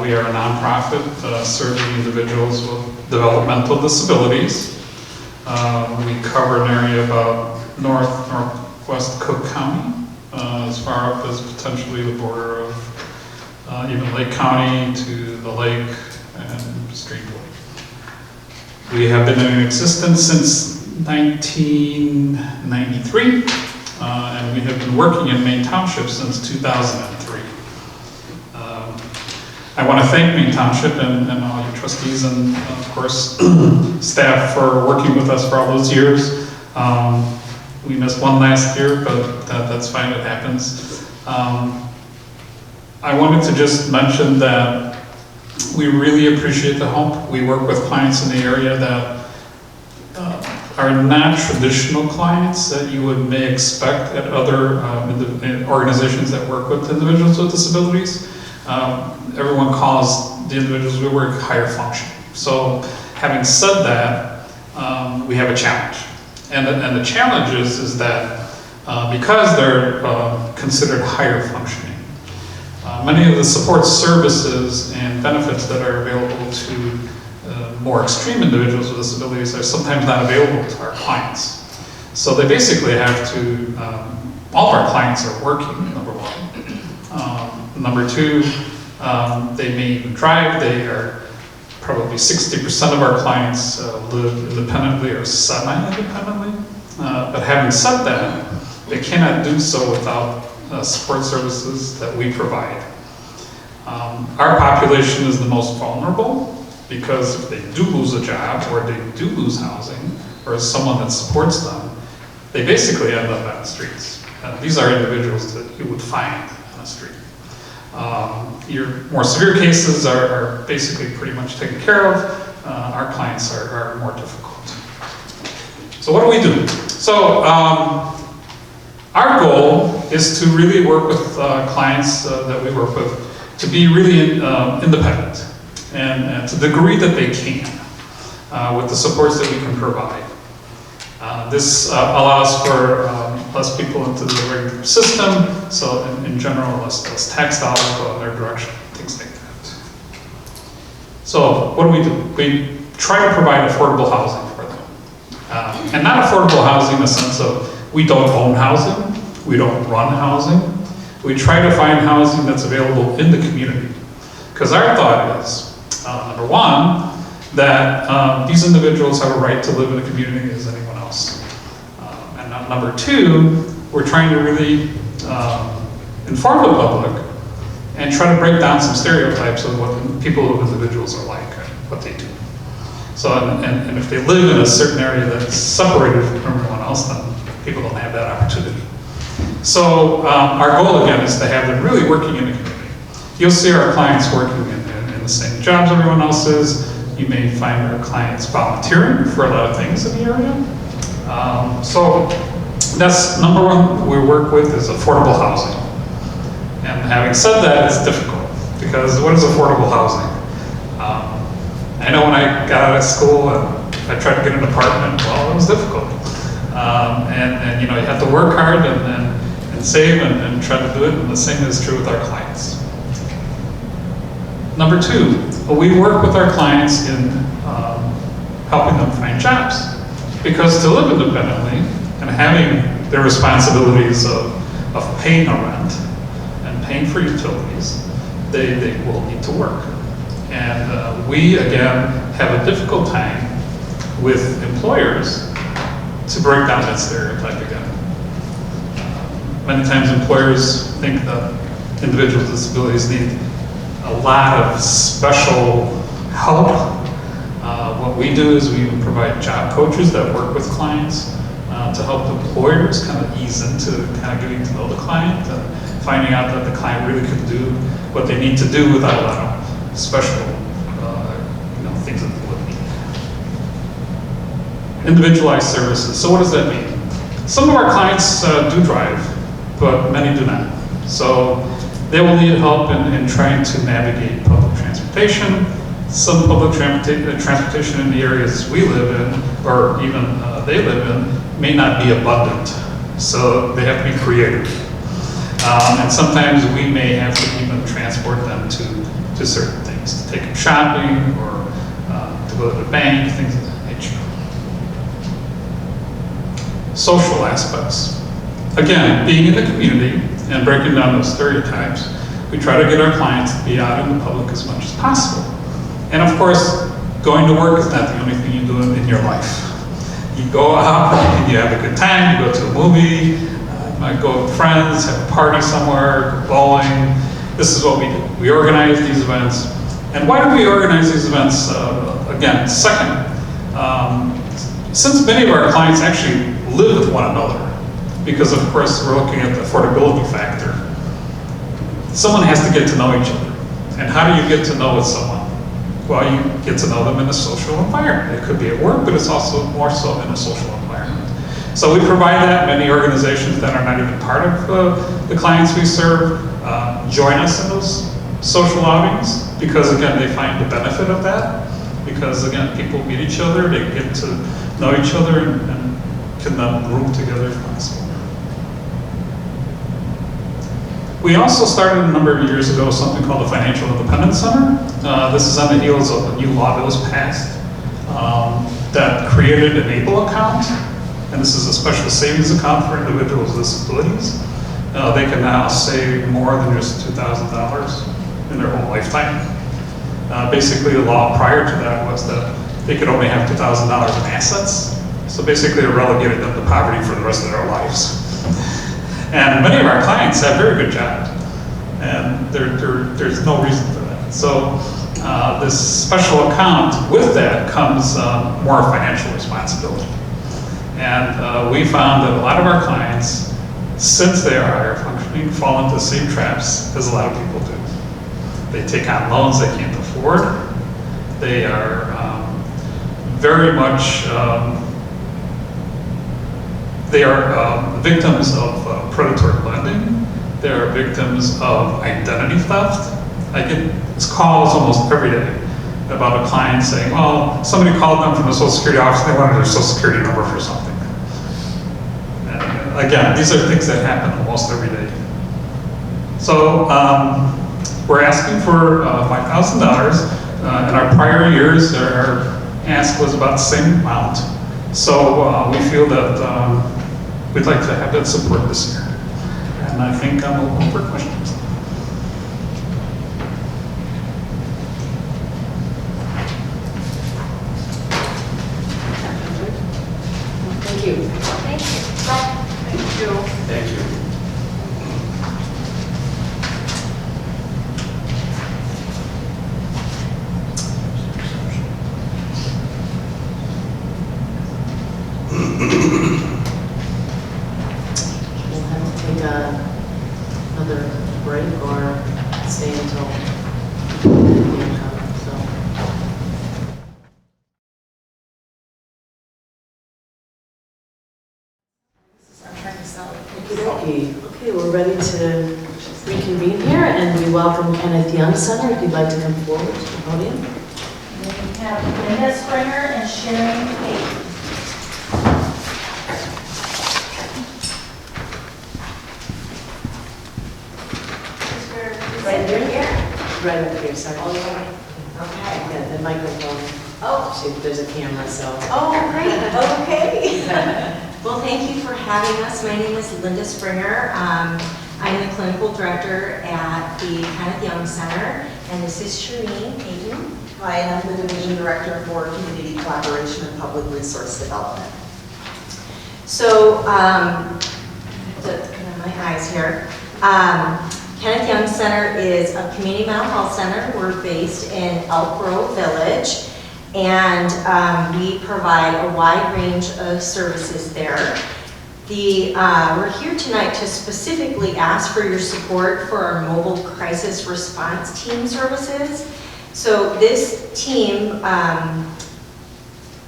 We are a nonprofit serving individuals with developmental disabilities. We cover an area about northwest Cook County, as far up as potentially the border of even Lake County to the lake and Stream Lake. We have been in existence since 1993, and we have been working in Maine Township since 2003. I want to thank Maine Township and all your trustees and, of course, staff for working with us for all those years. We missed one last year, but that's fine, it happens. I wanted to just mention that we really appreciate the help. We work with clients in the area that are not traditional clients that you may expect at other organizations that work with individuals with disabilities. Everyone calls the individuals we work higher functioning. So having said that, we have a challenge. And the challenge is that because they're considered higher functioning, many of the support services and benefits that are available to more extreme individuals with disabilities are sometimes not available to our clients. So they basically have to, all of our clients are working, number one. Number two, they may even drive. They are probably 60% of our clients live independently or semi-independently. But having said that, they cannot do so without support services that we provide. Our population is the most vulnerable, because if they do lose a job or they do lose housing or someone that supports them, they basically end up on the streets. These are individuals that you would find on the street. Your more severe cases are basically pretty much taken care of. Our clients are more difficult. So what do we do? So our goal is to really work with clients that we work with to be really independent. And to the degree that they can, with the supports that we can provide. This allows for less people into the regular system, so in general, less tax dollars go in their direction, things like that. So what do? We try to provide affordable housing for them. And not affordable housing in the sense of we don't own housing, we don't run housing. We try to find housing that's available in the community. Because our thought is, number one, that these individuals have a right to live in the community as anyone else. And Number two, we're trying to really inform the public and try to break down some stereotypes of what people, individuals are like, and what they do. So, and if they live in a certain area that's separated from everyone else, then people don't have that opportunity. So our goal again is to have them really working in the community. You'll see our clients working in the same jobs everyone else is. You may find our clients volunteering for a lot of things in the area. So that's number one we work with is affordable housing. And having said that, it's difficult because what is affordable housing? I know when I got out of school and I tried to get an apartment, well, it was difficult. And you know, you have to work hard and save and try to do it, and the same is true with our clients. Number two, we work with our clients in helping them find jobs. Because to live independently and having the responsibilities of paying a rent and paying for utilities, they will need to work. And we, again, have a difficult time with employers to break down that stereotype again. Many times employers think that individuals with disabilities need a lot of special help. What we do is we provide job coaches that work with clients to help employers kind of ease into kind of getting to know the client and finding out that the client really can do what they need to do without a lot of special things that they would need. Individualized services. So what does that mean? Some of our clients do drive, but many do not. So they will need help in trying to navigate public transportation. Some public transportation in the areas we live in, or even they live in, may not be abundant. So they have to be creative. And sometimes we may have to even transport them to certain things, to take them shopping or to go to the bank, things of that nature. Social aspects. Again, being in the community and breaking down those stereotypes, we try to get our clients to be out in the public as much as possible. And of course, going to work is not the only thing you do in your life. You go out and you have a good time, you go to a movie, you might go with friends, have a party somewhere, go bowling. This is what we do. We organize these events. And why do we organize these events? Again, second, since many of our clients actually live with one another, because of course we're looking at the affordability factor, someone has to get to know each other. And how do you get to know with someone? Well, you get to know them in a social environment. It could be at work, but it's also more so in a social environment. So we provide that. Many organizations that are not even part of the clients we serve join us in those social outings because, again, they find the benefit of that. Because, again, people meet each other, they get to know each other and can then room together if possible. We also started a number of years ago something called the Financial Independence Center. This is on the heels of a new law that was passed that created an ABLE account, and this is a special savings account for individuals with disabilities. They can now save more than just $2,000 in their whole lifetime. Basically, the law prior to that was that they could only have $2,000 in assets, so basically it relegated them to poverty for the rest of their lives. And many of our clients have very good jobs, and there's no reason for that. So this special account, with that comes more financial responsibility. And we found that a lot of our clients, since they are higher functioning, fall into the same traps as a lot of people do. They take on loans they can't afford. They are very much they are victims of predatory lending. They are victims of identity theft. I get calls almost every day about a client saying, well, somebody called them from the Social Security office and they wanted their Social Security number for something. And again, these are things that happen almost every day. So we're asking for $5,000. In our prior years, our ask was about the same amount. So we feel that we'd like to have that support this year. And I think I'm open for questions. Thank you. Thank you. break or stay until the income, so. Okay, we're ready to reconvene here, and we welcome Kenneth Young Center, if you'd like to come forward to the podium. We have Linda Springer and Sharon Payton. Right here? Right up here, sorry. All the way. Okay. Yeah, the microphone. Oh. There's a camera, so. Oh, great, okay. Well, thank you for having us. My name is Linda Springer. I'm the clinical director at the Kenneth Young Center, and this is Shireen Payton. Hi, and I'm the division director for community collaboration and public resource development. So, my eyes here. Kenneth Young Center is a community mental health center. We're based in Elk Grove Village, and we provide a wide range of services there. We're here tonight to specifically ask for your support for our mobile crisis response team services. So this team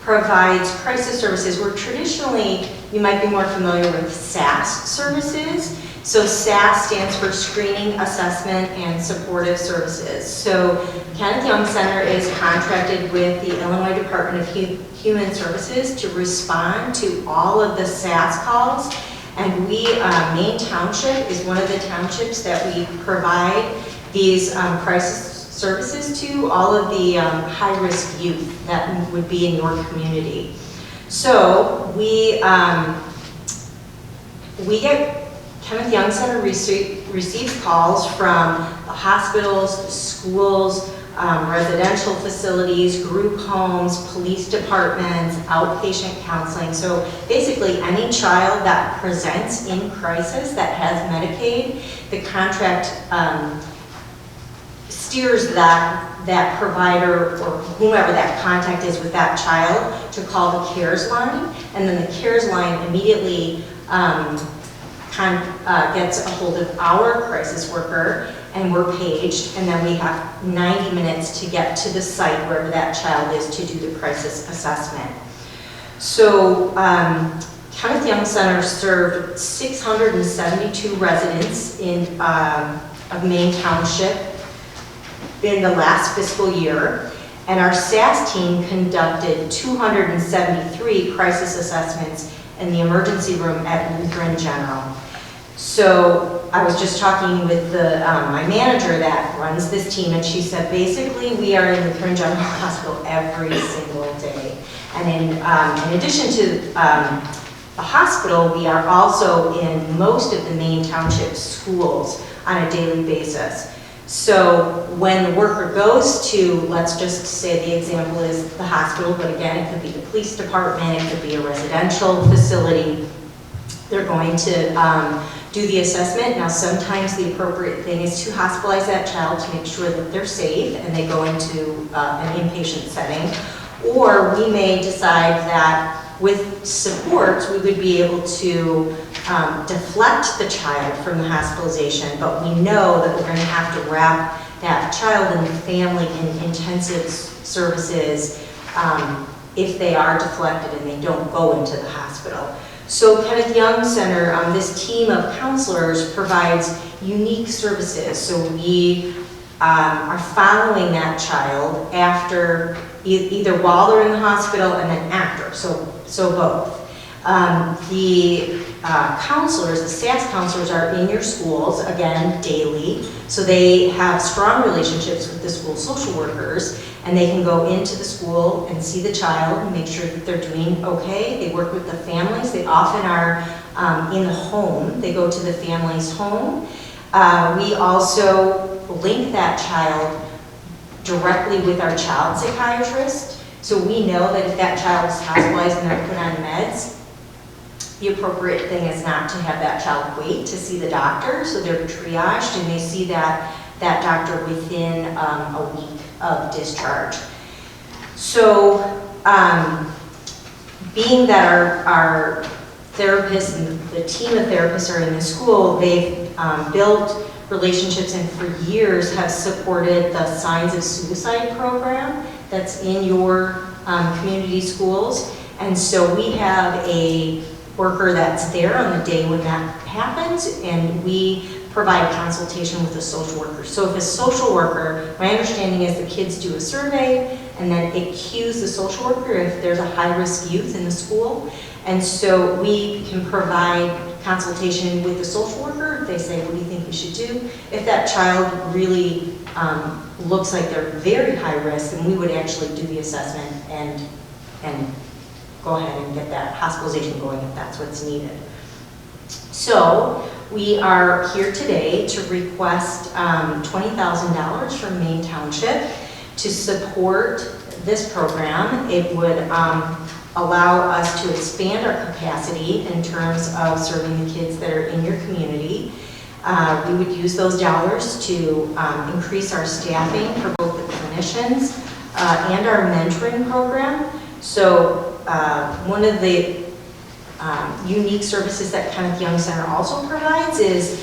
provides crisis services where traditionally you might be more familiar with SAS services. So SAS stands for Screening, Assessment, and Supportive Services. So Kenneth Young Center is contracted with the Illinois Department of Human Services to respond to all of the SAS calls. And Maine Township is one of the townships that we provide these crisis services to, all of the high-risk youth that would be in your community. So Kenneth Young Center receives calls from the hospitals, the schools, residential facilities, group homes, police departments, outpatient counseling. So basically any child that presents in crisis that has Medicaid, the contract steers that provider or whomever that contact is with that child to call the CARES line, and then the CARES line immediately gets a hold of our crisis worker, and we're paged, and then we have 90 minutes to get to the site wherever that child is to do the crisis assessment. So Kenneth Young Center served 672 residents of Maine Township in the last fiscal year, and our SAS team conducted 273 crisis assessments in the emergency room at Lutheran General. So I was just talking with my manager that runs this team, and she said basically we are in Lutheran General Hospital every single day. And in addition to the hospital, we are also in most of the Maine Township schools on a daily basis. So when the worker goes to, let's just say the example is the hospital, but again, it could be the police department, it could be a residential facility, they're going to do the assessment. Now sometimes the appropriate thing is to hospitalize that child to make sure that they're safe and they go into an inpatient setting. Or we may decide that with supports we would be able to deflect the child from the hospitalization, but we know that we're going to have to wrap that child and the family in intensive services if they are deflected and they don't go into the hospital. So Kenneth Young Center, this team of counselors provides unique services. So we are following that child after, either while they're in the hospital and then after, so both. The counselors, the SAS counselors are in your schools, again, daily, so they have strong relationships with the school social workers, and they can go into the school and see the child and make sure that they're doing okay. They work with the families. They often are in the home. They go to the family's home. We also link that child directly with our child psychiatrist. So we know that if that child is hospitalized and they're put on meds, the appropriate thing is not to have that child wait to see the doctor. So they're triaged and they see that doctor within a week of discharge. So being that our therapists and the team of therapists are in the school, they've built relationships and for years have supported the Signs of Suicide program that's in your community schools. And so we have a worker that's there on the day when that happens, and we provide consultation with a social worker. So if a social worker, my understanding is the kids do a survey, and then it cues the social worker if there's a high-risk youth in the school. And so we can provide consultation with the social worker. They say, what do you think we should do? If that child really looks like they're very high risk, then we would actually do the assessment and go ahead and get that hospitalization going if that's what's needed. So we are here today to request $20,000 from Maine Township to support this program. It would allow us to expand our capacity in terms of serving the kids that are in your community. We would use those dollars to increase our staffing for both the clinicians and our mentoring program. So one of the unique services that Kenneth Young Center also provides is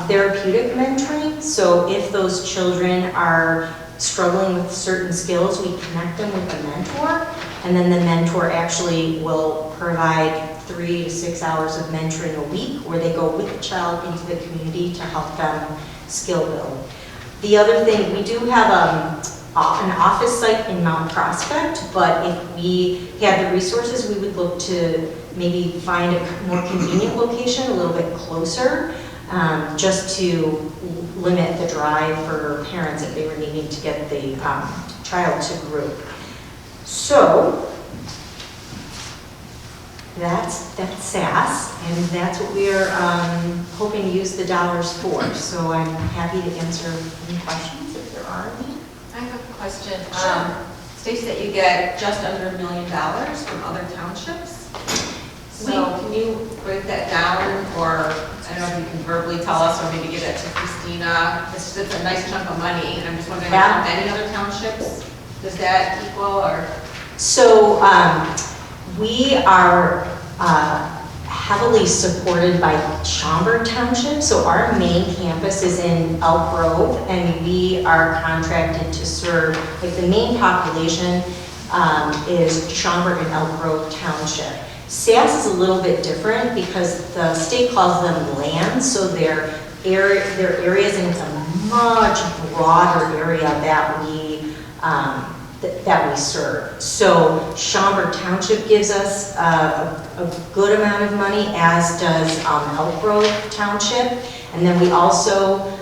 therapeutic mentoring. So if those children are struggling with certain skills, we connect them with a mentor, and then the mentor actually will provide 3 to 6 hours of mentoring a week where they go with the child into the community to help them skill build. The other thing, we do have an office site in Mount Prospect, but if we had the resources, we would look to maybe find a more convenient location, a little bit closer, just to limit the drive for parents if they were needing to get the child to group. So that's SAS, and that's what we are hoping to use the dollars for. So I'm happy to answer any questions if there are any. I have a question. States that you get just under $1 million from other townships. So can you break that down, or I don't know if you can verbally tell us, or maybe give that to Christina. It's a nice chunk of money, and I'm just wondering how many other townships does that equal, or? So we are heavily supported by Schaumburg Township. So our main campus is in Elk Grove, and we are contracted to serve, like the main population is Schaumburg and Elk Grove Township. SAS is a little bit different because the state calls them lands, so they're areas, and it's a much broader area that we serve. So Schaumburg Township gives us a good amount of money, as does Elk Grove Township. And then we also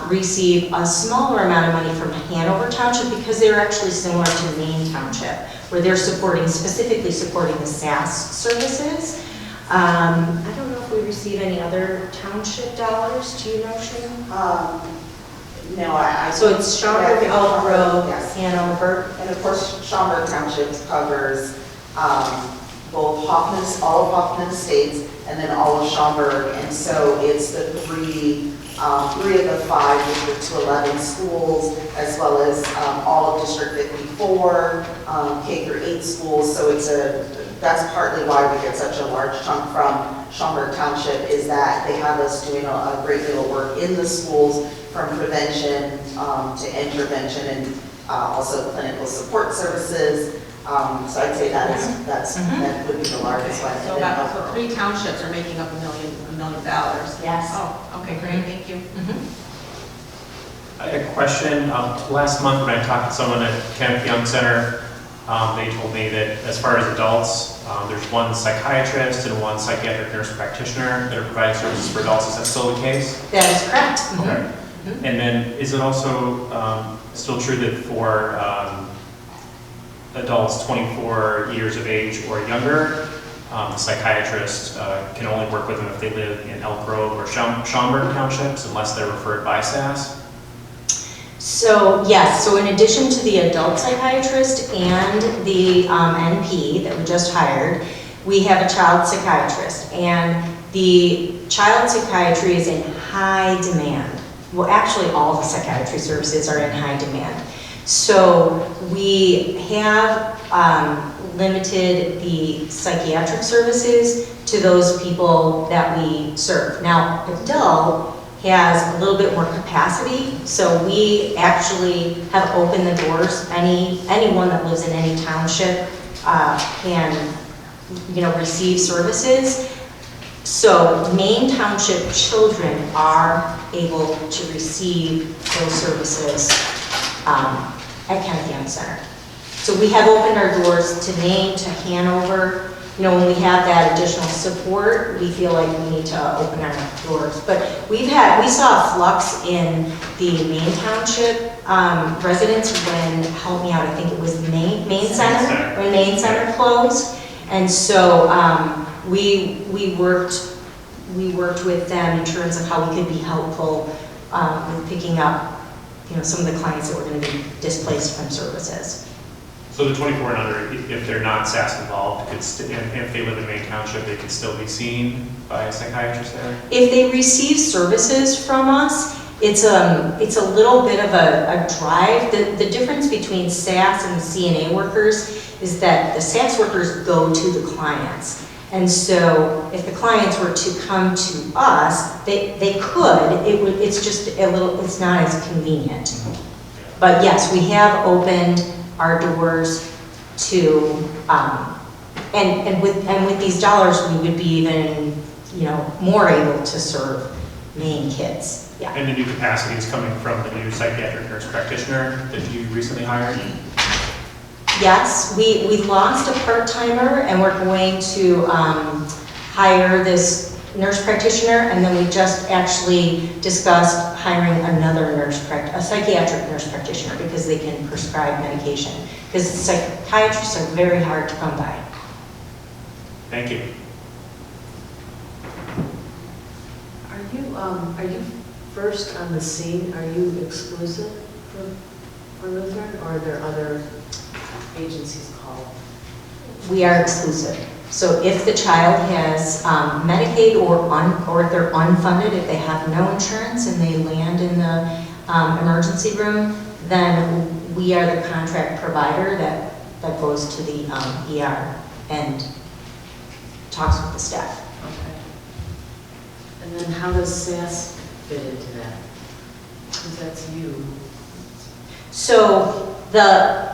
receive a smaller amount of money from Hanover Township because they're actually similar to Maine Township, where they're specifically supporting the SAS services. I don't know if we receive any other township dollars. Do you know, Shane? No, So it's Schaumburg, Elk Grove, yes. Hanover. And of course, Schaumburg Township covers both all of Hoffman Estates and then all of Schaumburg. And so it's the three of the 5 District 211 schools, as well as all of District 54, K through 8 schools. So that's partly why we get such a large chunk from Schaumburg Township, is that they have us doing a great deal of work in the schools, from prevention to intervention, and also clinical support services. So I'd say that would be the largest one. So about 3 townships are making up $1 million. Yes. Oh, okay, great, thank you. I had a question. Last month when I talked to someone at Kenneth Young Center, they told me that as far as adults, there's 1 psychiatrist and 1 psychiatric nurse practitioner that are providing services for adults. Is that still the case? That is correct. Okay. And then is it also still true that for adults 24 years of age or younger, the psychiatrist can only work with them if they live in Elk Grove or Schaumburg Townships, unless they're referred by SAS? So yes, so in addition to the adult psychiatrist and the NP that we just hired, we have a child psychiatrist, and the child psychiatry is in high demand. Well, actually all the psychiatry services are in high demand. So we have limited the psychiatric services to those people that we serve. Now, adult has a little bit more capacity. So we actually have opened the doors. Anyone that lives in any township can, receive services. So Maine Township children are able to receive those services at Kenneth Young Center. So we have opened our doors to Maine, to Hanover. When we have that additional support, we feel like we need to open our doors. But we saw a flux in the Maine Township residents when, help me out, I think it was Maine Center, when Maine Center closed. And so we worked with them in terms of how we could be helpful with picking up, some of the clients that were going to be displaced from services. So the 24 and under, if they're not SAS involved, if they live in Maine Township, they could still be seen by a psychiatrist there? If they receive services from us, it's a little bit of a drive. The difference between SAS and the CNA workers is that the SAS workers go to the clients. And so if the clients were to come to us, they could. It's just a little, it's not as convenient. But yes, we have opened our doors to, and with these dollars, we would be even, more able to serve Maine kids. Yeah. And the new capacity is coming from the new psychiatric nurse practitioner that you recently hired? Yes, we lost a part-timer, and we're going to hire this nurse practitioner, and then we just actually discussed hiring another a psychiatric nurse practitioner, because they can prescribe medication. Because psychiatrists are very hard to come by. Thank you. Are you first on the scene? Are you exclusive for Lutheran, or are there other agencies called? We are exclusive. So if the child has Medicaid or they're unfunded, if they have no insurance and they land in the emergency room, then we are the contract provider that goes to the ER and talks with the staff. Okay. And then how does SAS fit into that? Because that's you. So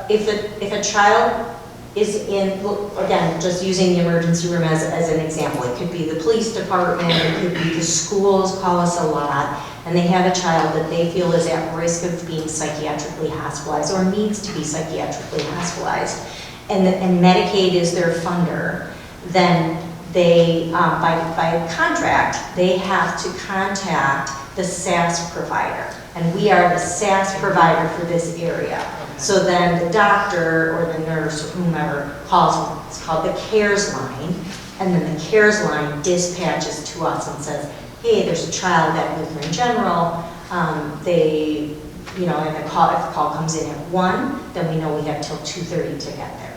if a child is in, again, just using the emergency room as an example, it could be the police department, it could be the schools call us a lot, and they have a child that they feel is at risk of being psychiatrically hospitalized or needs to be psychiatrically hospitalized, and Medicaid is their funder, then they, by contract, they have to contact the SAS provider, and we are the SAS provider for this area. So then the doctor or the nurse or whomever calls, it's called the CARES line, and then the CARES line dispatches to us and says, hey, there's a child at Lutheran General, and if the call comes in at 1, then we know we have till 2:30 to get there.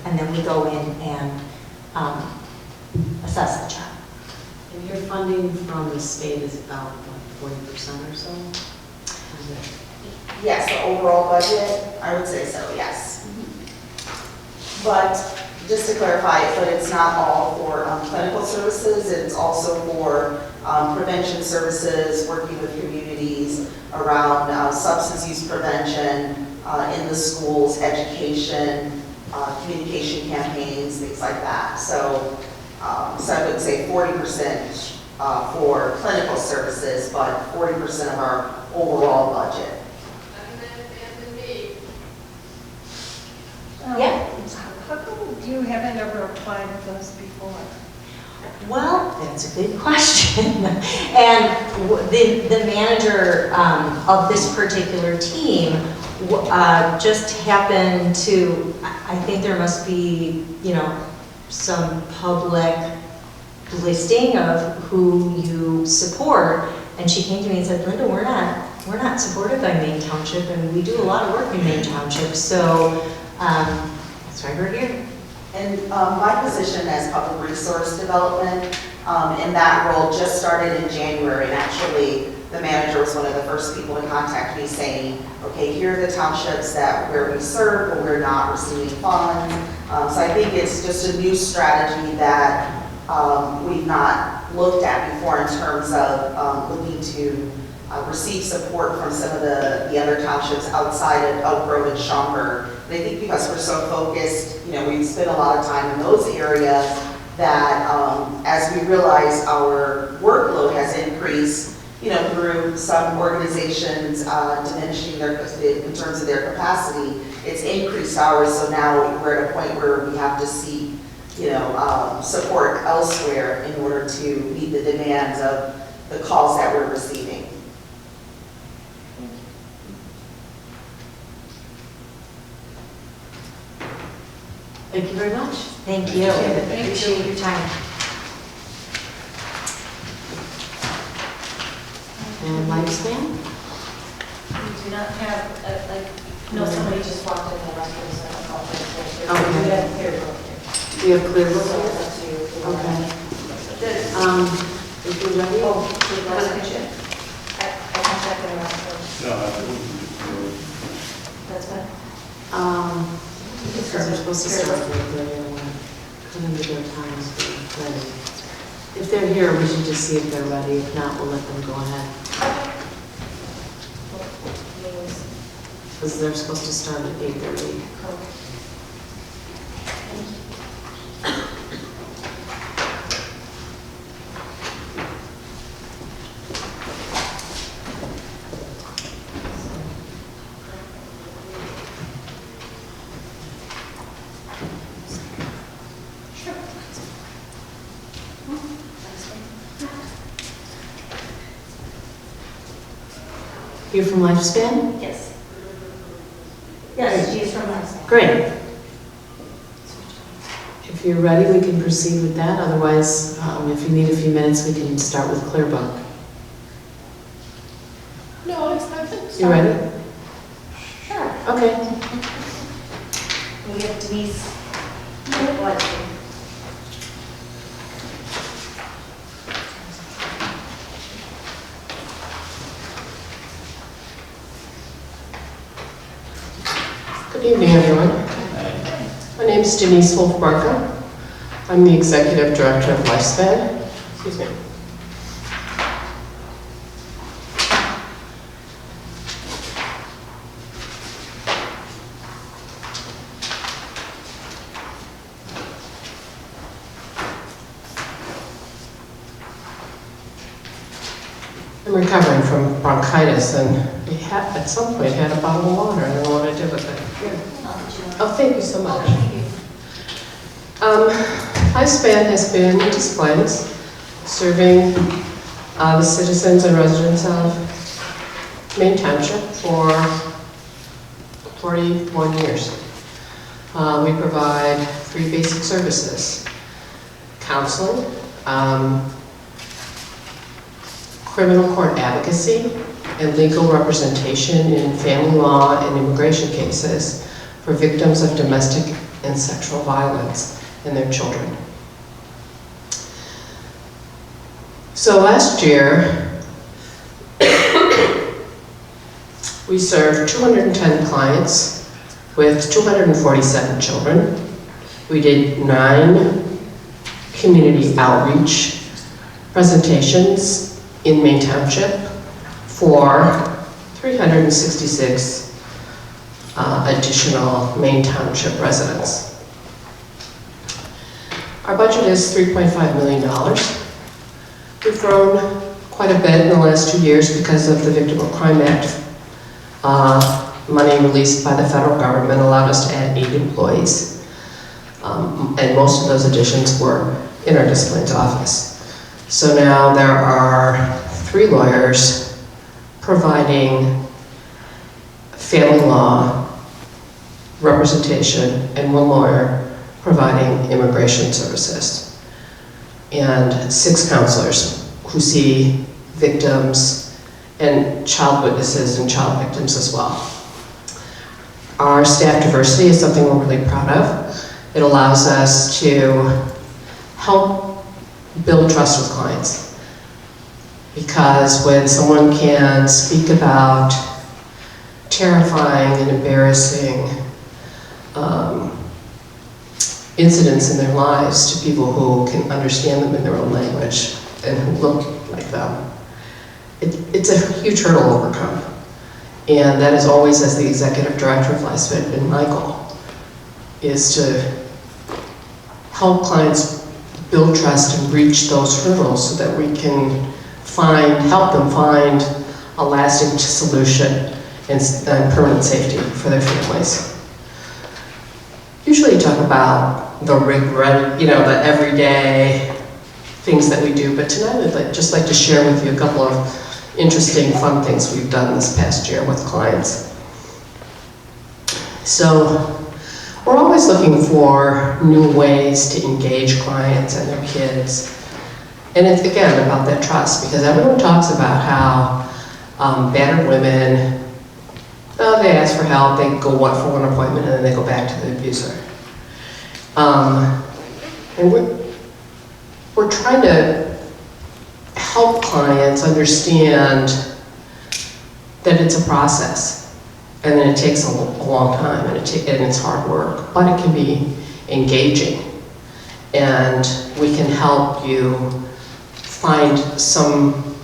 And then we go in and assess the child. And your funding from the state is about, what, 40% or so? Yes, the overall budget, I would say so, yes. But just to clarify, but it's not all for clinical services, it's also for prevention services, working with communities around substance use prevention in the schools, education, communication campaigns, things like that. So I would say 40% for clinical services, but 40% of our overall budget. Yeah. How come you haven't ever applied for those before? Well, that's a good question. And the manager of this particular team just happened to, I think there must be, some public listing of who you support. And she came to me and said, Linda, we're not supported by Maine Township, and we do a lot of work in Maine Township. So that's why we're here. And my position as public resource development in that role just started in January, and actually the manager was one of the first people to contact me saying, okay, here are the townships where we serve, but we're not receiving funds. So I think it's just a new strategy that we've not looked at before in terms of looking to receive support from some of the other townships outside of Elk Grove and Schaumburg. And I think because we're so focused, we spend a lot of time in those areas that as we realize our workload has increased, through some organizations diminishing in terms of their capacity, it's increased hours. So now we're at a point where we have to seek, support elsewhere in order to meet the demands of the calls that we're receiving. Thank you very much. Thank you. Appreciate your time. And lifespan? We do not have, no, somebody just walked in the restroom, so I don't know if it's Okay. We have clear book here. Do you have clear book? So it's up to you. Okay. If you're ready. Oh, do you want to finish it? I can check it around first. No, That's fine. Because they're supposed to start with their, come into their times to be ready. If they're here, we should just see if they're ready. If not, we'll let them go ahead. Because they're supposed to start at 8:30. You're from Lifespan? Yes. Yes, she is from Lifespan. Great. If you're ready, we can proceed with that. Otherwise, if you need a few minutes, we can start with Clearbook. No, I think so. You ready? Sure. Okay. We have Denise. What? Good evening, everyone. My name is Denise Wolf-Barker. I'm the Executive Director of Lifespan. Excuse me. I'm recovering from bronchitis, and we at some point had a bottle of water. I don't know what I did with it. Here. Oh, thank you so much. Lifespan has been in displays, serving the citizens and residents of Maine Township for 41 years. We provide 3 basic services: counseling, criminal court advocacy, and legal representation in family law and immigration cases for victims of domestic and sexual violence and their children. So last year, we served 210 clients with 247 children. We did 9 community outreach presentations in Maine Township for 366 additional Maine Township residents. Our budget is $3.5 million. We've grown quite a bit in the last 2 years because of the Victim of Crime Act. Money released by the federal government allowed us to add 8 employees. And most of those additions were in our disciplines office. So now there are 3 lawyers providing family law representation and 1 lawyer providing immigration services, and 6 counselors who see victims and child witnesses and child victims as well. Our staff diversity is something we're really proud of. It allows us to help build trust with clients, because when someone can speak about terrifying and embarrassing incidents in their lives to people who can understand them in their own language, and who look like them. It's a huge hurdle to overcome. And that is always, as the executive director of Lifespan, been my goal, is to help clients build trust and reach those hurdles so that we can help them find a lasting solution and permanent safety for their families. Usually you talk about the the everyday things that we do, but tonight I'd just like to share with you a couple of interesting, fun things we've done this past year with clients. So, we're always looking for new ways to engage clients and their kids. And it's, again, about that trust, because everyone talks about how battered women, they ask for help, they go for one appointment, and then they go back to the abuser. And we're trying to help clients understand that it's a process, and that it takes a long time, and it's hard work, but it can be engaging. And we can help you find some,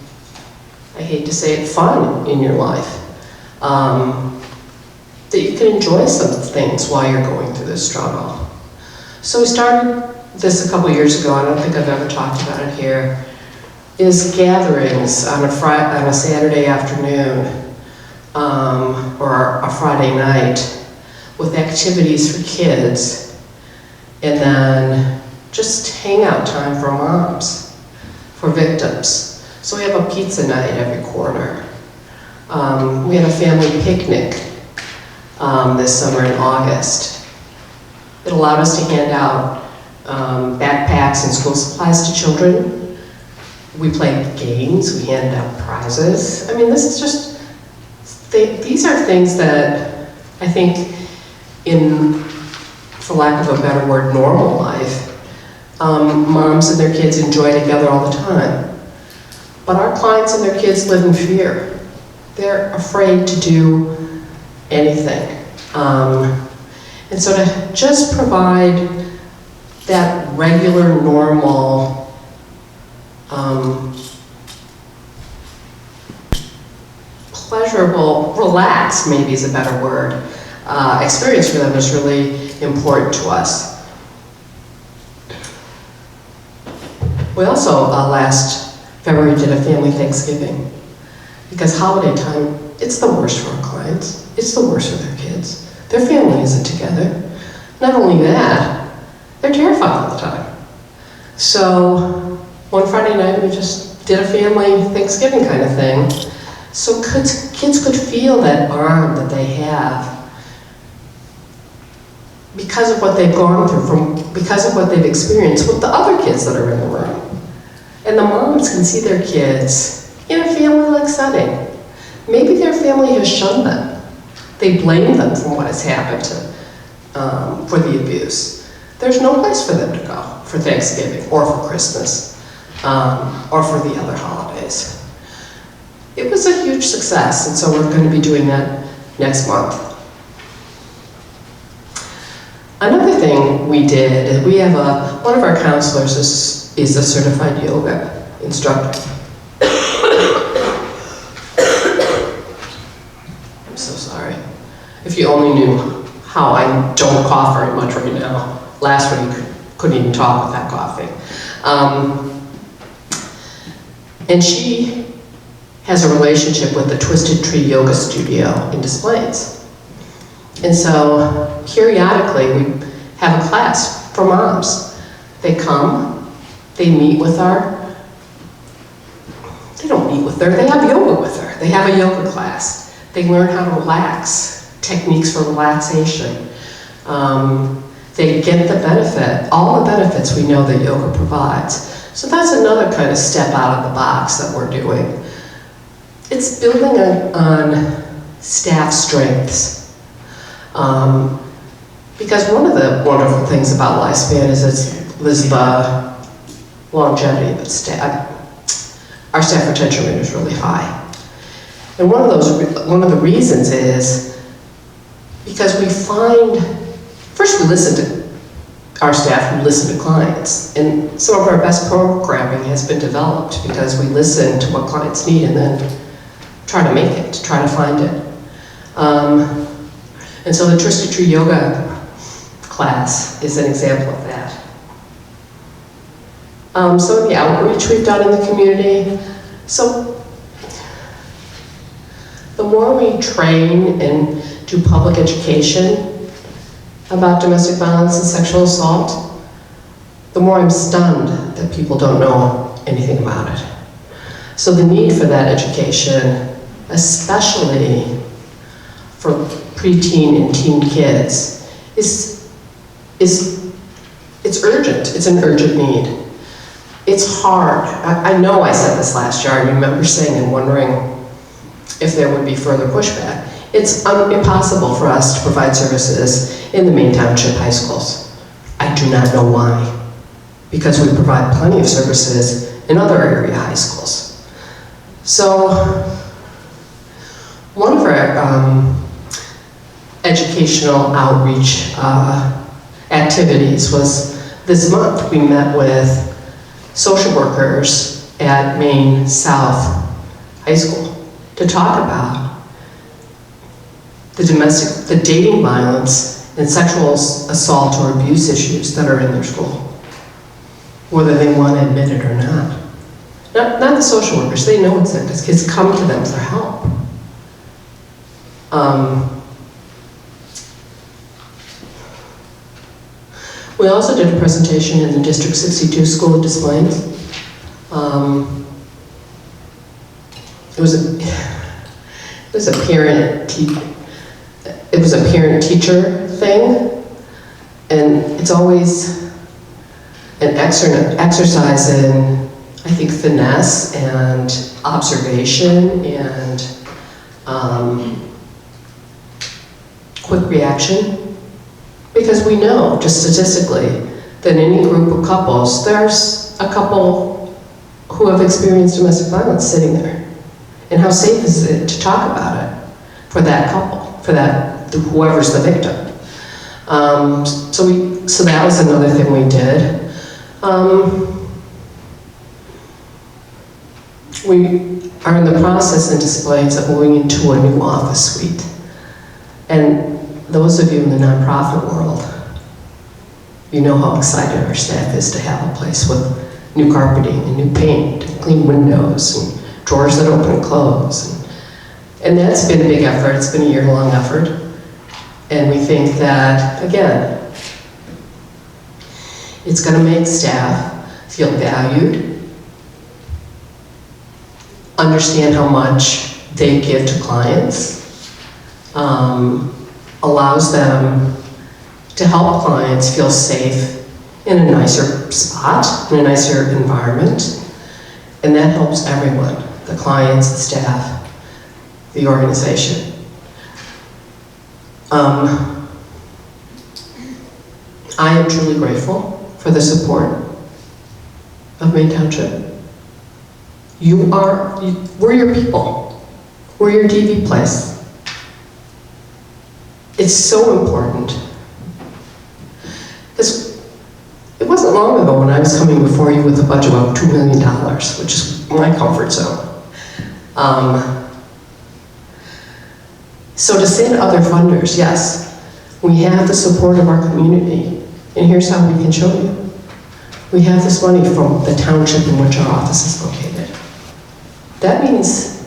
I hate to say it, fun in your life. That you can enjoy some things while you're going through this struggle. So we started this a couple years ago. I don't think I've ever talked about it here. Is gatherings on a Saturday afternoon or a Friday night with activities for kids, and then just hangout time for moms, for victims. So we have a pizza night every quarter. We had a family picnic this summer in August. It allowed us to hand out backpacks and school supplies to children. We played games, we handed out prizes. I mean, this is just, these are things that I think for lack of a better word, normal life, moms and their kids enjoy together all the time. But our clients and their kids live in fear. They're afraid to do anything. And so to just provide that regular, normal, pleasurable, relaxed maybe is a better word, experience for them is really important to us. We also, last February, did a family Thanksgiving, because holiday time, it's the worst for our clients. It's the worst for their kids. Their family isn't together. Not only that, they're terrified all the time. So one Friday night, we just did a family Thanksgiving kind of thing, so kids could feel that bond that they have because of what they've gone through, because of what they've experienced with the other kids that are in the room. And the moms can see their kids in a family-like setting. Maybe their family has shunned them. They blame them for what has happened for the abuse. There's no place for them to go for Thanksgiving or for Christmas or for the other holidays. It was a huge success, and so we're going to be doing that next month. Another thing we did, we have one of our counselors is a certified yoga instructor. I'm so sorry. If you only knew how I don't cough very much right now. Last week, couldn't even talk without coughing. And she has a relationship with the Twisted Tree Yoga Studio in Des Plaines. And so, periodically, we have a class for moms. They come, they meet with her. They don't meet with her, they have yoga with her. They have a yoga class. They learn how to relax, techniques for relaxation. They get the benefit, all the benefits we know that yoga provides. So that's another kind of step out of the box that we're doing. It's building on staff strengths. Because one of the wonderful things about Lifespan is the longevity of its staff. Our staff retention rate is really high. And one of the reasons is because we find, first we listen to our staff who listen to clients. And some of our best programming has been developed because we listen to what clients need and then try to make it, try to find it. And so the Trista Tree Yoga class is an example of that. Some of the outreach we've done in the community. So the more we train and do public education about domestic violence and sexual assault, the more I'm stunned that people don't know anything about it. So the need for that education, especially for preteen and teen kids, it's urgent. It's an urgent need. It's hard. I know I said this last year. I remember saying and wondering if there would be further pushback. It's impossible for us to provide services in the Maine Township high schools. I do not know why. Because we provide plenty of services in other area high schools. So, one of our educational outreach activities was this month. We met with social workers at Maine South High School to talk about the dating violence and sexual assault or abuse issues that are in their school, whether they want to admit it or not. Not the social workers, they know it's there because kids come to them for help. We also did a presentation in the District 62 School of Des Moines. It was a parent-teacher thing, and it's always an exercise in, I think, finesse and observation and quick reaction. Because we know, just statistically, that in any group of couples, there's a couple who have experienced domestic violence sitting there. And how safe is it to talk about it for that couple, for that whoever's the victim? So that was another thing we did. We are in the process and displays of moving into a new office suite. And those of you in the nonprofit world, you know how excited our staff is to have a place with new carpeting and new paint, and clean windows, and drawers that open and close. And that's been a big effort. It's been a year-long effort. And we think that, again, it's going to make staff feel valued, understand how much they give to clients, allows them to help clients feel safe in a nicer spot, in a nicer environment, and that helps everyone, the clients, the staff, the organization. I am truly grateful for the support of Maine Township. We're your people. We're your TV place. It's so important. Because it wasn't long ago when I was coming before you with a budget of $2 million, which is my comfort zone. So to say to other funders, yes, we have the support of our community, and here's how we can show you. We have this money from the township in which our office is located. That means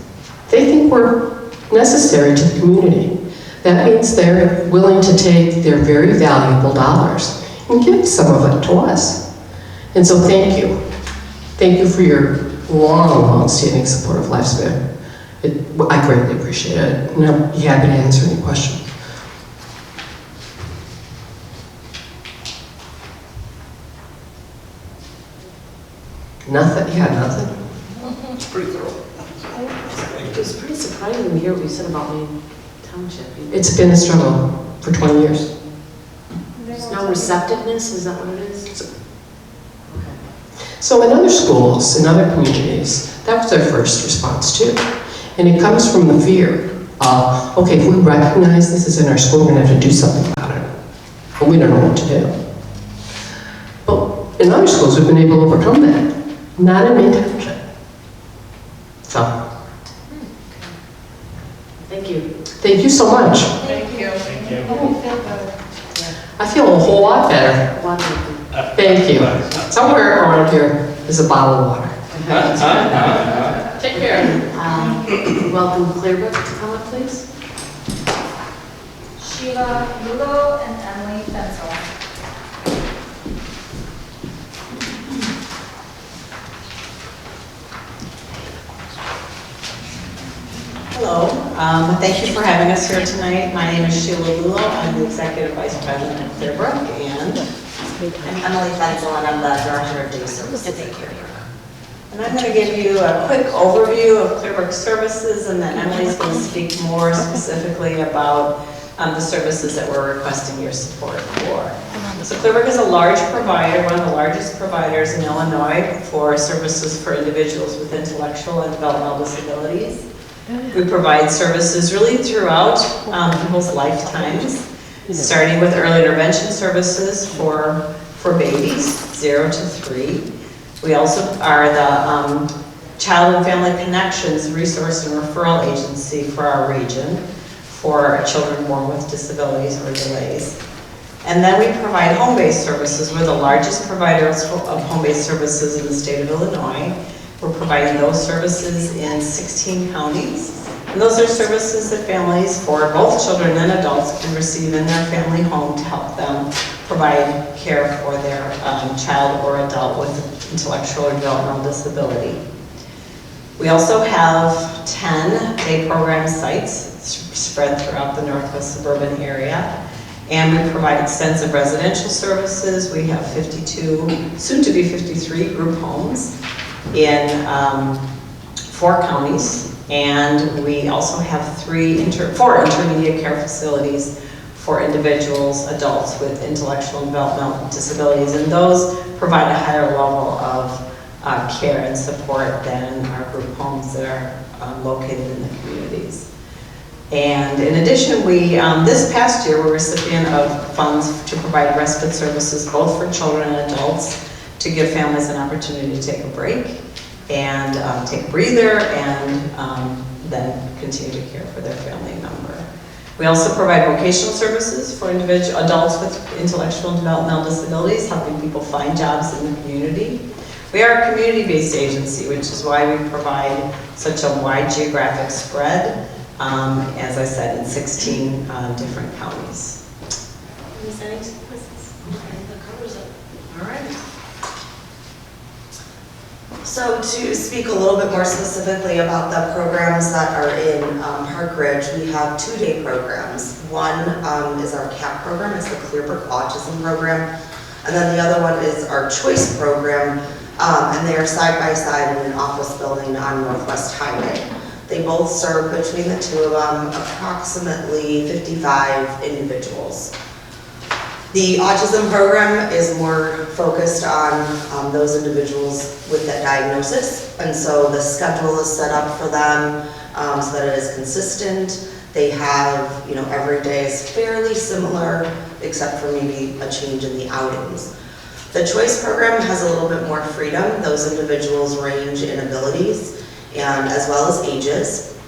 they think we're necessary to the community. That means they're willing to take their very valuable dollars and give some of it to us. And so thank you. Thank you for your long-standing support of Lifespan. I greatly appreciate it, and I'm happy to answer any questions. Nothing? Yeah, nothing. It's pretty thorough. It was pretty surprising to hear what you said about Maine Township. It's been a struggle for 20 years. There's no receptiveness, is that what it is? So in other schools, in other communities, that was their first response too. And it comes from the fear of, okay, if we recognize this is in our school, we're going to have to do something about it. But we don't know what to do. in other schools, we've been able to overcome that. Not in Maine Township. So, Thank you. thank you so much. Thank you. Thank you. I feel a whole lot better. Thank you. Somewhere around here is a bottle of water. Take care. Welcome Clearbrook to come up, please. Sheila Lugo and Emily Fensel. Hello, thank you for having us here tonight. My name is Sheila Lulo. I'm the Executive Vice President at Clearbrook, and I'm Emily Fensel, and I'm the Director of Day Services at Clearbrook. And I'm going to give you a quick overview of Clearbrook services, and then Emily's going to speak more specifically about the services that we're requesting your support for. So Clearbrook is a large provider, one of the largest providers in Illinois for services for individuals with intellectual and developmental disabilities. We provide services really throughout people's lifetimes, starting with early intervention services for babies, 0 to 3. We also are the Child and Family Connections Resource and Referral Agency for our region for children born with disabilities or delays. And then we provide home-based services. We're the largest providers of home-based services in the state of Illinois. We're providing those services in 16 counties. And those are services that families for both children and adults can receive in their family home to help them provide care for their child or adult with intellectual or developmental disability. We also have 10 day program sites spread throughout the northwest suburban area. And we provide extensive residential services. We have 52, soon to be 53 group homes in 4 counties. And we also have 4 intermediate care facilities for individuals, adults with intellectual and developmental disabilities. And those provide a higher level of care and support than our group homes that are located in the communities. And in addition, we, this past year, we're recipient of funds to provide respite services both for children and adults to give families an opportunity to take a break and take a breather and then continue to care for their family member. We also provide vocational services for adults with intellectual and developmental disabilities, helping people find jobs in the community. We are a community-based agency, which is why we provide such a wide geographic spread, as I said, in 16 different counties. Any questions? That covers it. All right. So to speak a little bit more specifically about the programs that are in Park Ridge, we have 2-day programs. One is our CAP program, it's the Clearbrook Autism Program, and then the other one is our Choice Program, and they are side by side in an office building on Northwest Highway. They both serve, between the two of them, approximately 55 individuals. The autism program is more focused on those individuals with that diagnosis, and so the schedule is set up for them so that it is consistent. They have, every day is fairly similar, except for maybe a change in the outings. The Choice program has a little bit more freedom. Those individuals range in abilities and as well as ages.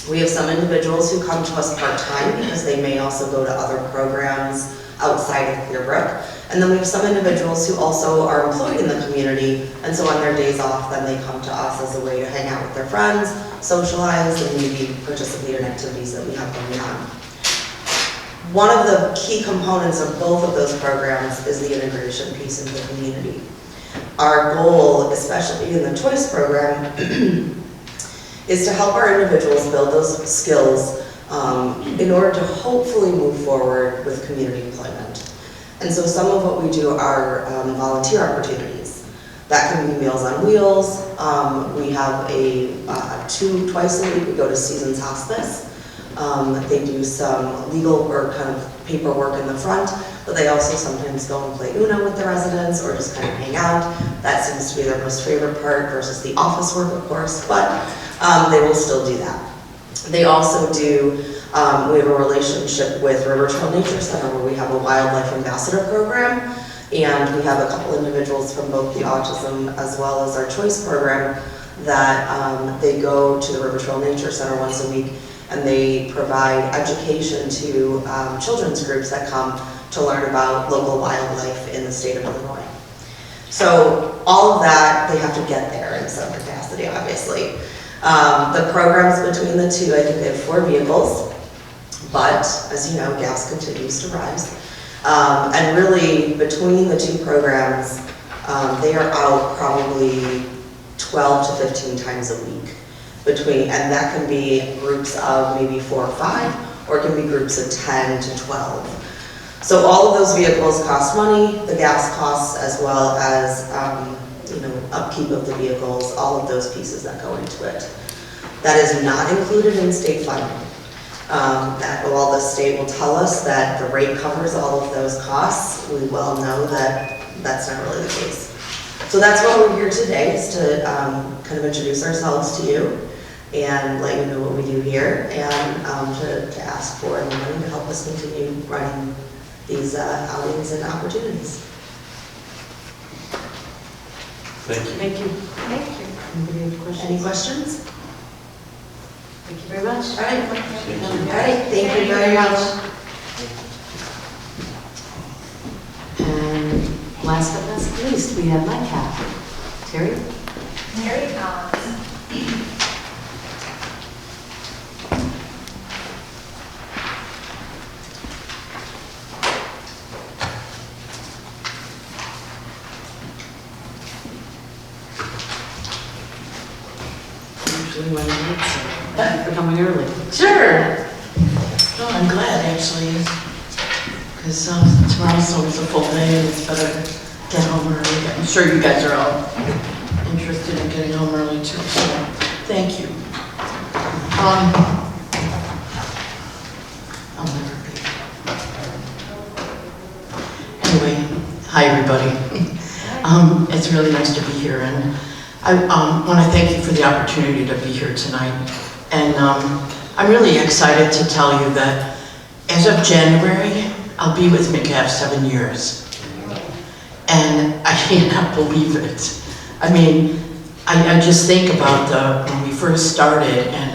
We have some individuals who come to us part-time because they may also go to other programs outside of Clearbrook. And then we have some individuals who also are employed in the community, and so on their days off, then they come to us as a way to hang out with their friends, socialize, and maybe participate in activities that we have going on. One of the key components of both of those programs is the integration piece into the community. Our goal, especially in the Choice program, is to help our individuals build those skills in order to hopefully move forward with community employment. And so some of what we do are volunteer opportunities. That can be Meals on Wheels. We have twice a week we go to Seasons Hospice. They do some legal or kind of paperwork in the front, but they also sometimes go and play Uno with the residents or just kind of hang out. That seems to be their most favorite part versus the office work, of course, but they will still do that. They also do, we have a relationship with River Trail Nature Center where we have a wildlife ambassador program, And we have a couple individuals from both the autism as well as our choice program that they go to the River Trail Nature Center once a week, and they provide education to children's groups that come to learn about local wildlife in the state of Illinois. So all of that, they have to get there in some capacity, obviously. The programs between the two, I think they have 4 vehicles, but as you know, gas continues to rise. And really, between the 2 programs, they are out probably 12 to 15 times a week. And that can be groups of maybe 4 or 5, or it can be groups of 10 to 12. So all of those vehicles cost money, the gas costs, as well as upkeep of the vehicles, all of those pieces that go into it. That is not included in state funding. While the state will tell us that the rate covers all of those costs, we well know that that's not really the case. So that's why we're here today, is to kind of introduce ourselves to you and let you know what we do here, and to ask for the money to help us continue running these outings and opportunities. Thank you. Thank you. Thank you. Anybody have questions? Any questions? Thank you very much. All right. All right. Thank you very much. And last but not least, we have my cat, Terry. Terry Collins. Usually when I need, so thank you for coming early. Sure. No, I'm glad actually, because tomorrow's always a full day and it's better to get home early. I'm sure you guys are all interested in getting home early too, so thank you. I'll never be. Anyway, hi everybody. It's really nice to be here, and I want to thank you for the opportunity to be here tonight. And I'm really excited to tell you that as of January, I'll be with McCaff 7 years. And I cannot believe it. I mean, I just think about when we first started, and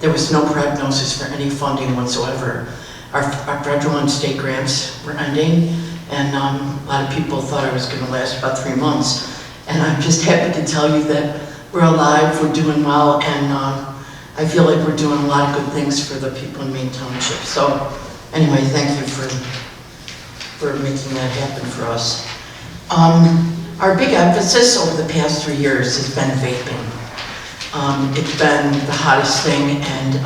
there was no prognosis for any funding whatsoever. Our federal and state grants were ending, and a lot of people thought it was going to last about 3 months. And I'm just happy to tell you that we're alive, we're doing well, and I feel like we're doing a lot of good things for the people in Maine Township. So anyway, thank you for making that happen for us. Our big emphasis over the past 3 years has been vaping. It's been the hottest thing, and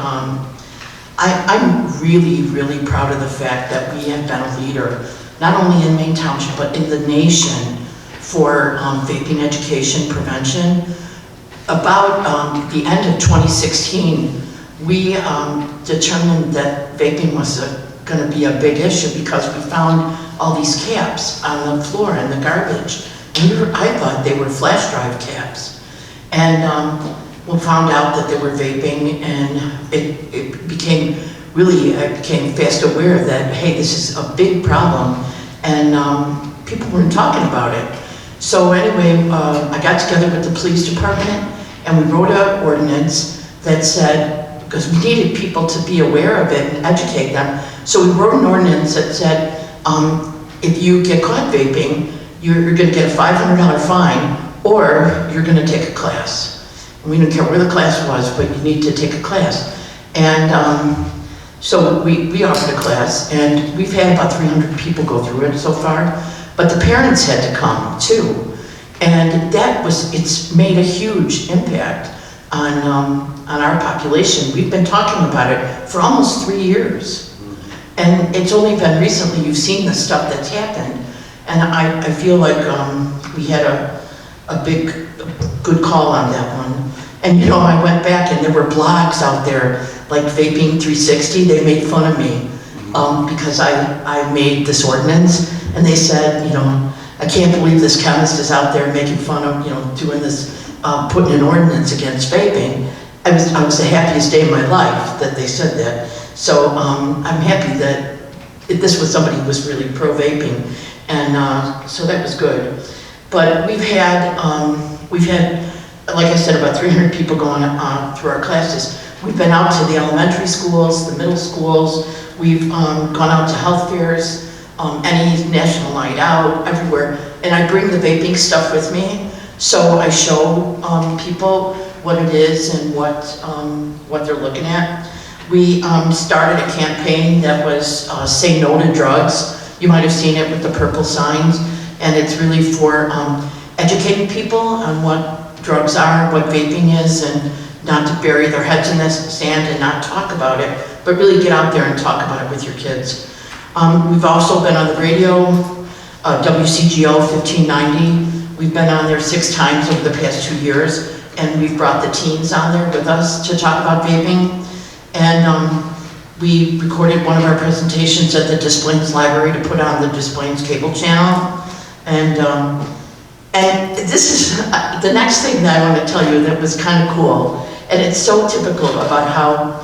I'm really, really proud of the fact that we have been a leader, not only in Maine Township, but in the nation, for vaping education prevention. About the end of 2016, we determined that vaping was going to be a big issue because we found all these caps on the floor in the garbage. And I thought they were flash drive caps. And we found out that they were vaping, and it became fast aware that, hey, this is a big problem, and people weren't talking about it. So anyway, I got together with the police department, and we wrote an ordinance that said, because we needed people to be aware of it and educate them, so we wrote an ordinance that said, if you get caught vaping, you're going to get a $500 fine, or you're going to take a class. And we didn't care where the class was, but you need to take a class. And so we offered a class, and we've had about 300 people go through it so far. But the parents had to come too, and it's made a huge impact on our population. We've been talking about it for almost 3 years, and it's only been recently you've seen the stuff that's happened, and I feel like we had a good call on that one. And I went back and there were blogs out there like Vaping 360. They made fun of me because I made this ordinance. And they said, I can't believe this chemist is out there making fun of, doing this, putting an ordinance against vaping. I was the happiest day of my life that they said that. So I'm happy that this was somebody who was really pro-vaping. And so that was good. But we've had, like I said, about 300 people going through our classes. We've been out to the elementary schools, the middle schools. We've gone out to health fairs, any national night out, everywhere. And I bring the vaping stuff with me. So I show people what it is and what they're looking at. We started a campaign that was Say No to Drugs. You might have seen it with the purple signs. And it's really for educating people on what drugs are, what vaping is, and not to bury their heads in the sand and not talk about it, but really get out there and talk about it with your kids. We've also been on the radio, WCGO 1590. We've been on there 6 times over the past 2 years, and we've brought the teens on there with us to talk about vaping. And we recorded one of our presentations at the Des Plaines Library to put on the Des Plaines cable channel. And this is the next thing that I want to tell you that was kind of cool, and it's so typical about how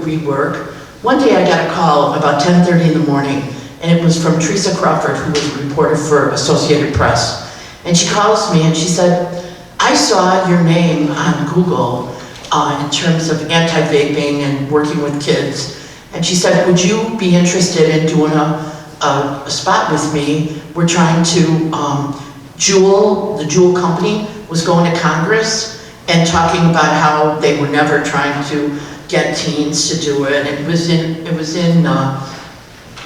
we work. One day I got a call about 10:30 in the morning, and it was from Teresa Crawford, who was a reporter for Associated Press. And she calls me and she said, I saw your name on Google in terms of anti-vaping and working with kids. And she said, would you be interested in doing a spot with me? We're trying to, the Juul company was going to Congress and talking about how they were never trying to get teens to do it. It was in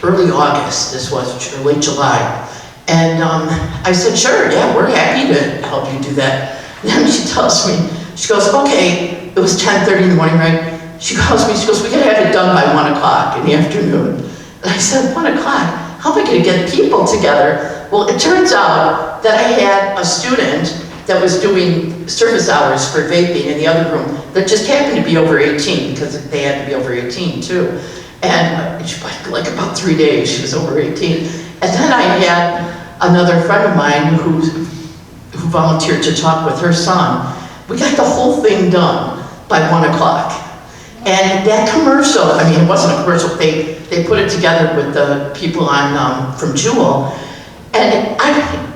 early August, this was, or late July. And I said, sure, yeah, we're happy to help you do that. And then she tells me, she goes, okay, it was 10:30 in the morning, right? She calls me, she goes, we gotta have it done by 1 o'clock in the afternoon. And I said, 1 o'clock? How am I gonna get people together? Well, it turns out that I had a student that was doing service hours for vaping in the other room that just happened to be over 18, because they had to be over 18 too. And like about 3 days, she was over 18. And then I had another friend of mine who volunteered to talk with her son. We got the whole thing done by 1 o'clock. And that commercial, I mean, it wasn't a commercial, they put it together with the people on from Juul, and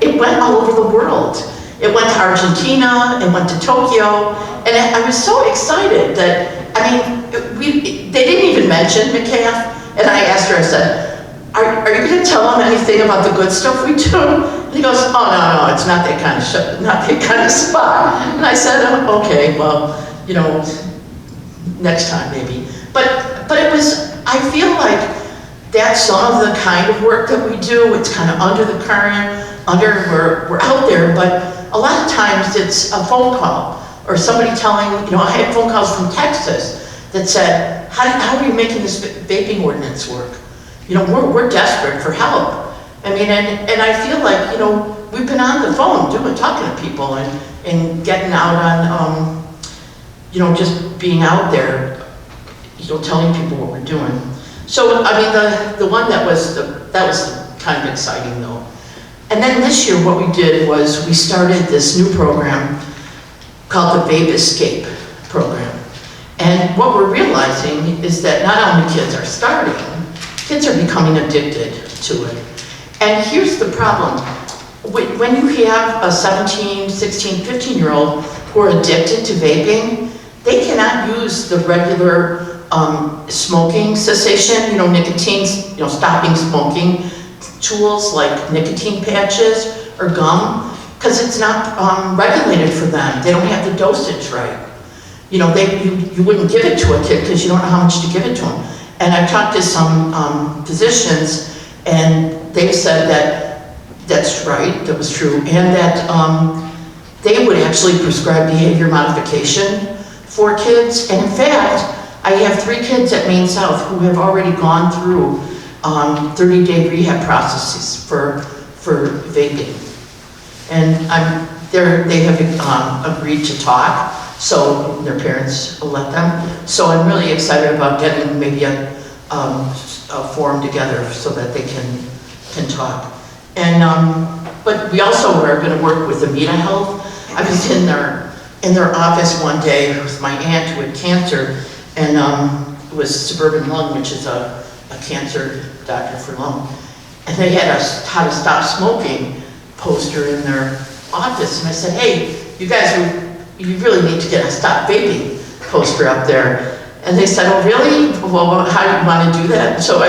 it went all over the world. It went to Argentina, it went to Tokyo, and I was so excited that, I mean, they didn't even mention McCaff, and I asked her, I said, are you going to tell them anything about the good stuff we do? And he goes, oh, no, it's not that kind of show, not that kind of spot. And I said, okay, well, you know, next time maybe. But it was, I feel like that's some of the kind of work that we do. It's kind of under the current, we're out there, but a lot of times it's a phone call or somebody telling, you know, I had phone calls from Texas that said, how are you making this vaping ordinance work? You know, we're desperate for help. I mean, and I feel like, you know, we've been on the phone talking to people and getting out on, you know, just being out there, you know, telling people what we're doing. So, I mean, the one that was kind of exciting though. And then this year what we did was we started this new program called the Vape Escape program. And what we're realizing is that not only kids are starting, kids are becoming addicted to it. And here's the problem. When you have a 17, 16, 15-year-old who are addicted to vaping, they cannot use the regular smoking cessation, you know, nicotine, you know, stopping smoking tools like nicotine patches or gum, because it's not regulated for them. They don't have the dosage right. You know, you wouldn't give it to a kid because you don't know how much to give it to them. And I've talked to some physicians, and they've said that that's right, that was true, and that they would actually prescribe behavior modification for kids. And in fact, I have 3 kids at Maine South who have already gone through 30-day rehab processes for vaping. And they have agreed to talk, so their parents will let them. So I'm really excited about getting maybe a forum together so that they can talk. And but we also are going to work with Amita Health. I was in their office one day with my aunt who had cancer, and it was Suburban Lung, which is a cancer doctor for lung. and they had a how to stop smoking poster in their office. And I said, hey, you guys, you really need to get a stop vaping poster up there. And they said, oh, really? Well, how do you want to do that? So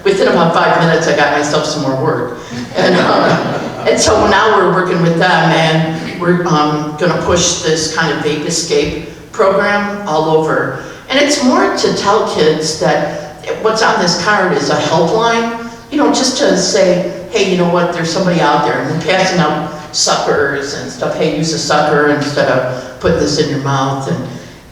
within about 5 minutes, I got myself some more work. And so now we're working with them, and we're going to push this kind of vape escape program all over. And it's more to tell kids that what's on this card is a helpline, you know, just to say, hey, you know what, there's somebody out there, and then passing out suckers and stuff. Hey, use a sucker instead of putting this in your mouth,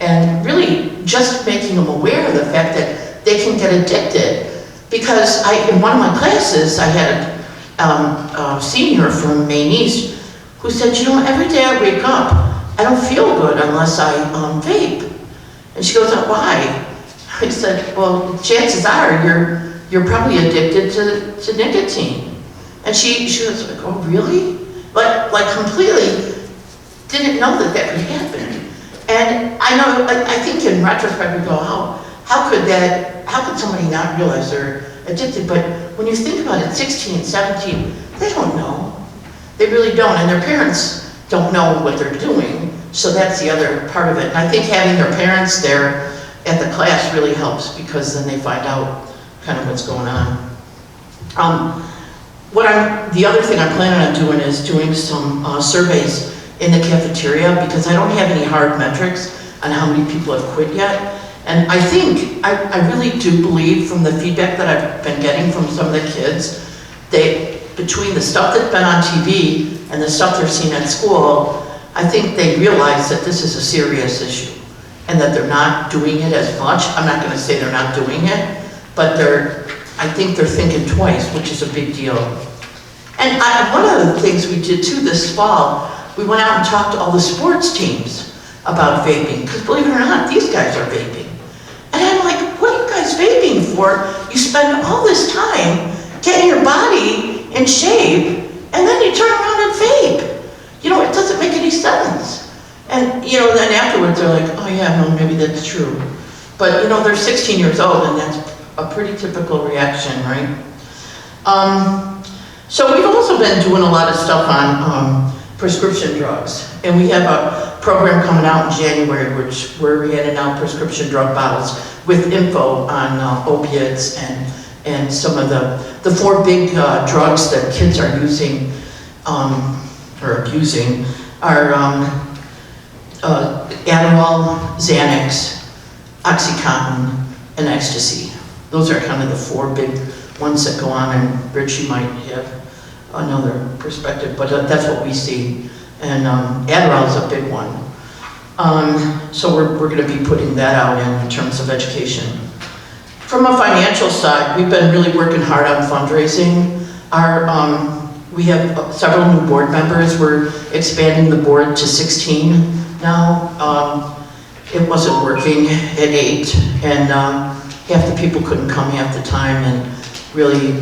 and really just making them aware of the fact that they can get addicted. Because in one of my classes, I had a senior from Maine East who said, you know, every day I wake up, I don't feel good unless I vape. And she goes, oh, why? I said, well, chances are you're probably addicted to nicotine. And she was like, oh, really? Like completely didn't know that could happen. And I know, I think in retrospect we go, how could somebody not realize they're addicted? But when you think about it, 16, 17, they don't know. They really don't, and their parents don't know what they're doing. So that's the other part of it. And I think having their parents there at the class really helps, because then they find out kind of what's going on. The other thing I'm planning on doing is doing some surveys in the cafeteria, because I don't have any hard metrics on how many people have quit yet. And I think, I really do believe from the feedback that I've been getting from some of the kids, between the stuff that's been on TV and the stuff they're seeing at school, I think they realize that this is a serious issue and that they're not doing it as much. I'm not going to say they're not doing it, but I think they're thinking twice, which is a big deal. And one of the things we did too this fall, we went out and talked to all the sports teams about vaping, because believe it or not, these guys are vaping. And I'm like, what are you guys vaping for? You spend all this time getting your body in shape, and then you turn around and vape. You know, it doesn't make any sense. And, you know, then afterwards they're like, oh yeah, no, maybe that's true. But, you know, they're 16 years old, and that's a pretty typical reaction, right? So we've also been doing a lot of stuff on prescription drugs. And we have a program coming out in January where we're handing out prescription drug bottles with info on opiates and some of the 4 big drugs that kids are using or abusing are Adderall, Xanax, Oxycontin, and ecstasy. Those are kind of the 4 big ones that go on, and Rich, you might have another perspective, but that's what we see. And Adderall is a big one. So we're going to be putting that out in terms of education. From a financial side, we've been really working hard on fundraising. We have several new board members. We're expanding the board to 16 now. It wasn't working at 8, and half the people couldn't come half the time, and really,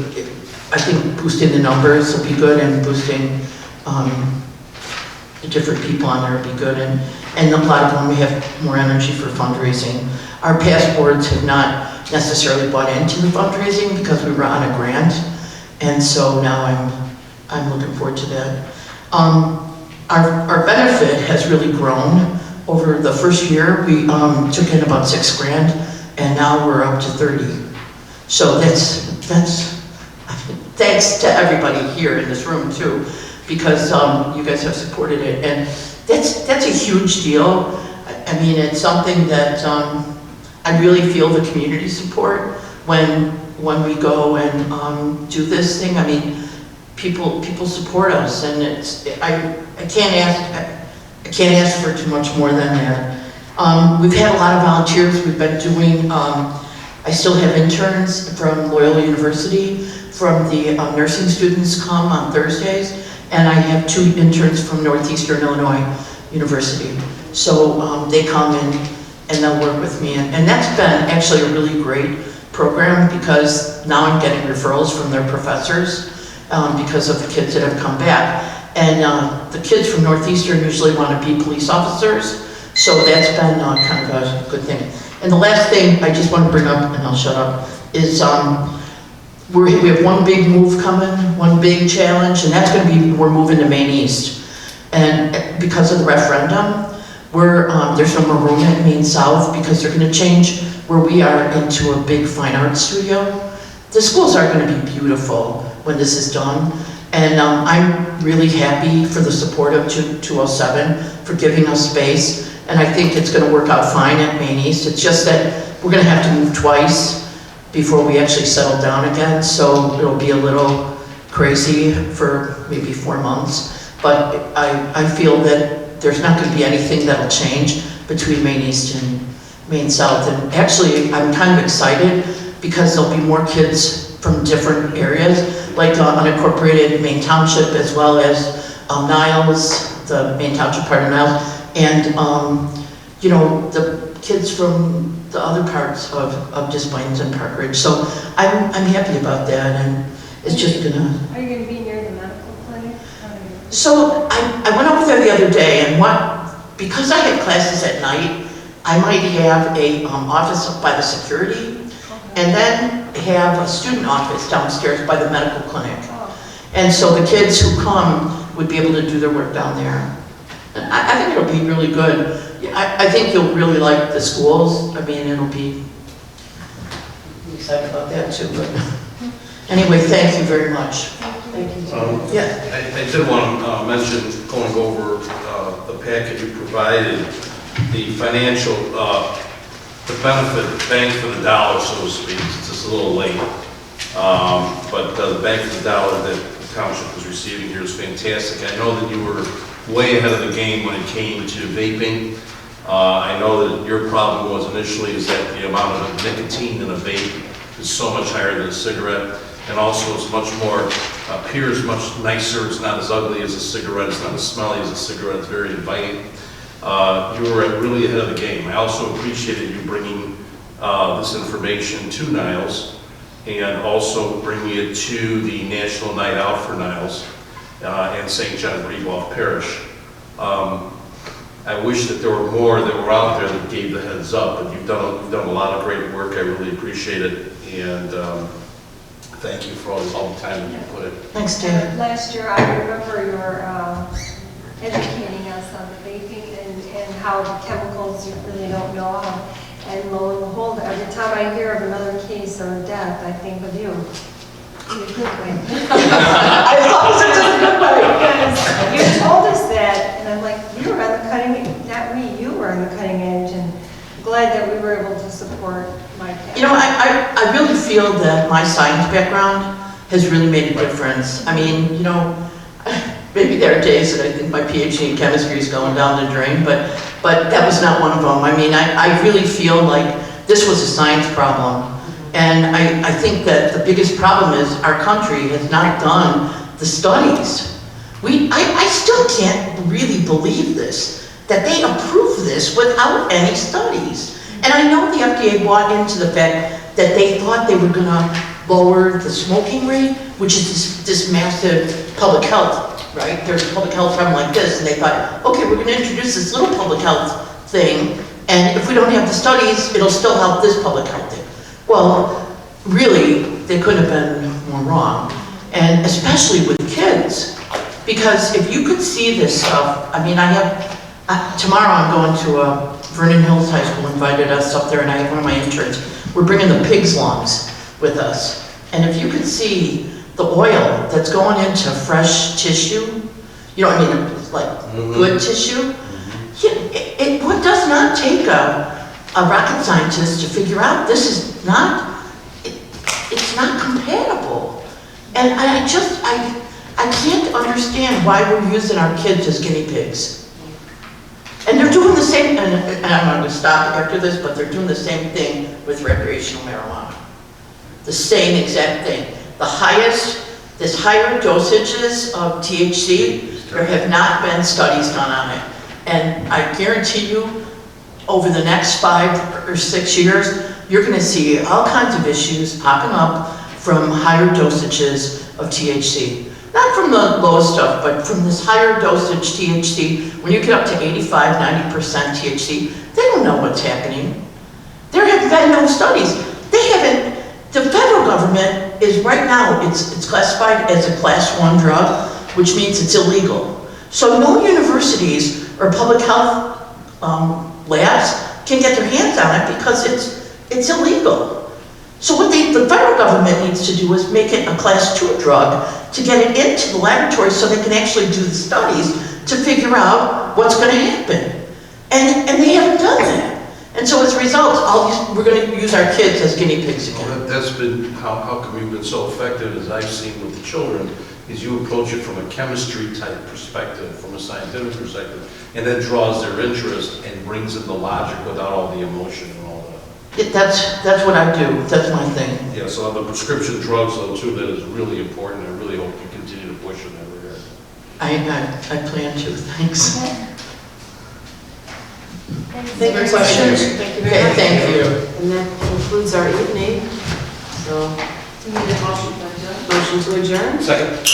I think boosting the numbers will be good, and boosting the different people on there will be good, and a lot of them we have more energy for fundraising. Our past boards have not necessarily bought into the fundraising because we were on a grant, and so now I'm looking forward to that. Our benefit has really grown. Over the first year, we took in about $6 grand, and now we're up to 30. So that's thanks to everybody here in this room too, because you guys have supported it, and that's a huge deal. I mean, it's something that I really feel the community support when we go and do this thing. I mean, people support us, and I can't ask for too much more than that. We've had a lot of volunteers. We've been doing. I still have interns from Loyola University. From the nursing students come on Thursdays, and I have 2 interns from Northeastern Illinois University. So they come in and they'll work with me, and that's been actually a really great program, because now I'm getting referrals from their professors because of the kids that have come back. And the kids from Northeastern usually want to be police officers, so that's been kind of a good thing. And the last thing I just want to bring up, and I'll shut up, is we have one big move coming, one big challenge, and that's going to be, we're moving to Maine East. And because of the referendum, there's no more room at Maine South because they're going to change where we are into a big fine arts studio. The schools are going to be beautiful when this is done. And I'm really happy for the support of 207 for giving us space. And I think it's going to work out fine at Maine East. It's just that we're going to have to move twice before we actually settle down again. So it'll be a little crazy for maybe 4 months. But I feel that there's not going to be anything that'll change between Maine East and Maine South. And actually, I'm kind of excited because there'll be more kids from different areas, like unincorporated Maine Township, as well as Niles, the Maine Township part of Niles, and you know, the kids from the other parts of Des Plaines and Park Ridge. So I'm happy about that, and it's just gonna. Are you going to be near the medical clinic? So I went over there the other day, and because I have classes at night, I might have a office up by the security, and then have a student office downstairs by the medical clinic. And so the kids who come would be able to do their work down there. And I think it'll be really good. I think you'll really like the schools. I mean, it'll be I'm excited about that too. But anyway, thank you very much. Thank you. Yeah. I did want to mention, going over the packet you provided, the financial, the benefit, bang for the dollar, so to speak. It's just a little late. But the bang for the dollar that the township was receiving here is fantastic. I know that you were way ahead of the game when it came to vaping. I know that your problem was initially is that the amount of nicotine in a vape is so much higher than a cigarette, and also it's much more, appears much nicer. It's not as ugly as a cigarette. It's not as smelly as a cigarette. It's very inviting. You were really ahead of the game. I also appreciated you bringing this information to Niles, and also bringing it to the National Night Out for Niles and St. John Brevoort Parish. I wish that there were more that were out there that gave the heads up, but you've done a lot of great work. I really appreciate it, and thank you for all the time that you put in. Thanks, David. Last year, I remember your educating us on the vaping and how the chemicals you really don't know how. And lo and behold, every time I hear of another case or death, I think of you. In a good way. I love it in a good way. Because you told us that, and I'm like, you were on the cutting edge, not me, you were on the cutting edge, and glad that we were able to support my family. You know, I really feel that my science background has really made a difference. I mean, you know, maybe there are days that I think my PhD in chemistry is going down the drain, but that was not one of them. I mean, I really feel like this was a science problem. And I think that the biggest problem is our country has not done the studies. I still can't really believe this, that they approved this without any studies. And I know the FDA bought into the fact that they thought they were gonna lower the smoking rate, which is this massive public health, right? There's a public health problem like this, and they thought, okay, we're gonna introduce this little public health thing, and if we don't have the studies, it'll still help this public health thing. Well, really, they couldn't have been more wrong, and especially with kids, because if you could see this stuff, I mean, tomorrow I'm going to Vernon Hills High School invited us up there, and I have one of my interns. We're bringing the pig's lungs with us, and if you could see the oil that's going into fresh tissue, you know what I mean, like good tissue, it does not take a rocket scientist to figure out this is not, it's not compatible. And I can't understand why we're using our kids as guinea pigs. And they're doing the same, and I'm going to stop after this, but they're doing the same thing with recreational marijuana. The same exact thing. There's higher dosages of THC, there have not been studies done on it. And I guarantee you, over the next 5 or 6 years, you're going to see all kinds of issues popping up from higher dosages of THC. Not from the low stuff, but from this higher dosage THC. When you get up to 85, 90% THC, they don't know what's happening. There have been no studies. The federal government is right now, it's classified as a class 1 drug, which means it's illegal. So no universities or public health labs can get their hands on it because it's illegal. So what the federal government needs to do is make it a class 2 drug to get it into the laboratory so they can actually do the studies to figure out what's going to happen. And they haven't done that. And so as a result, we're going to use our kids as guinea pigs again. Well, that's been, how come you've been so effective, as I've seen with the children, is you approach it from a chemistry type perspective, from a scientific perspective, and that draws their interest and brings in the logic without all the emotion and all that. That's what I do. That's my thing. Yeah, so on the prescription drugs though too, that is really important. I really hope you continue to push in that regard. I plan to. Thanks. Thank you, questions. Thank you very much. Thank you. And that concludes our evening. So, We need a motion to adjourn. motion to adjourn? Second.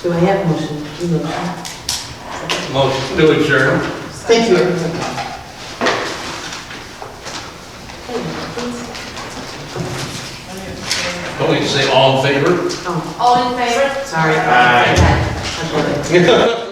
Do I have a motion? Motion to adjourn. Thank you. Don't we say all in favor? Oh, All in favor? sorry. Aye. That's all right.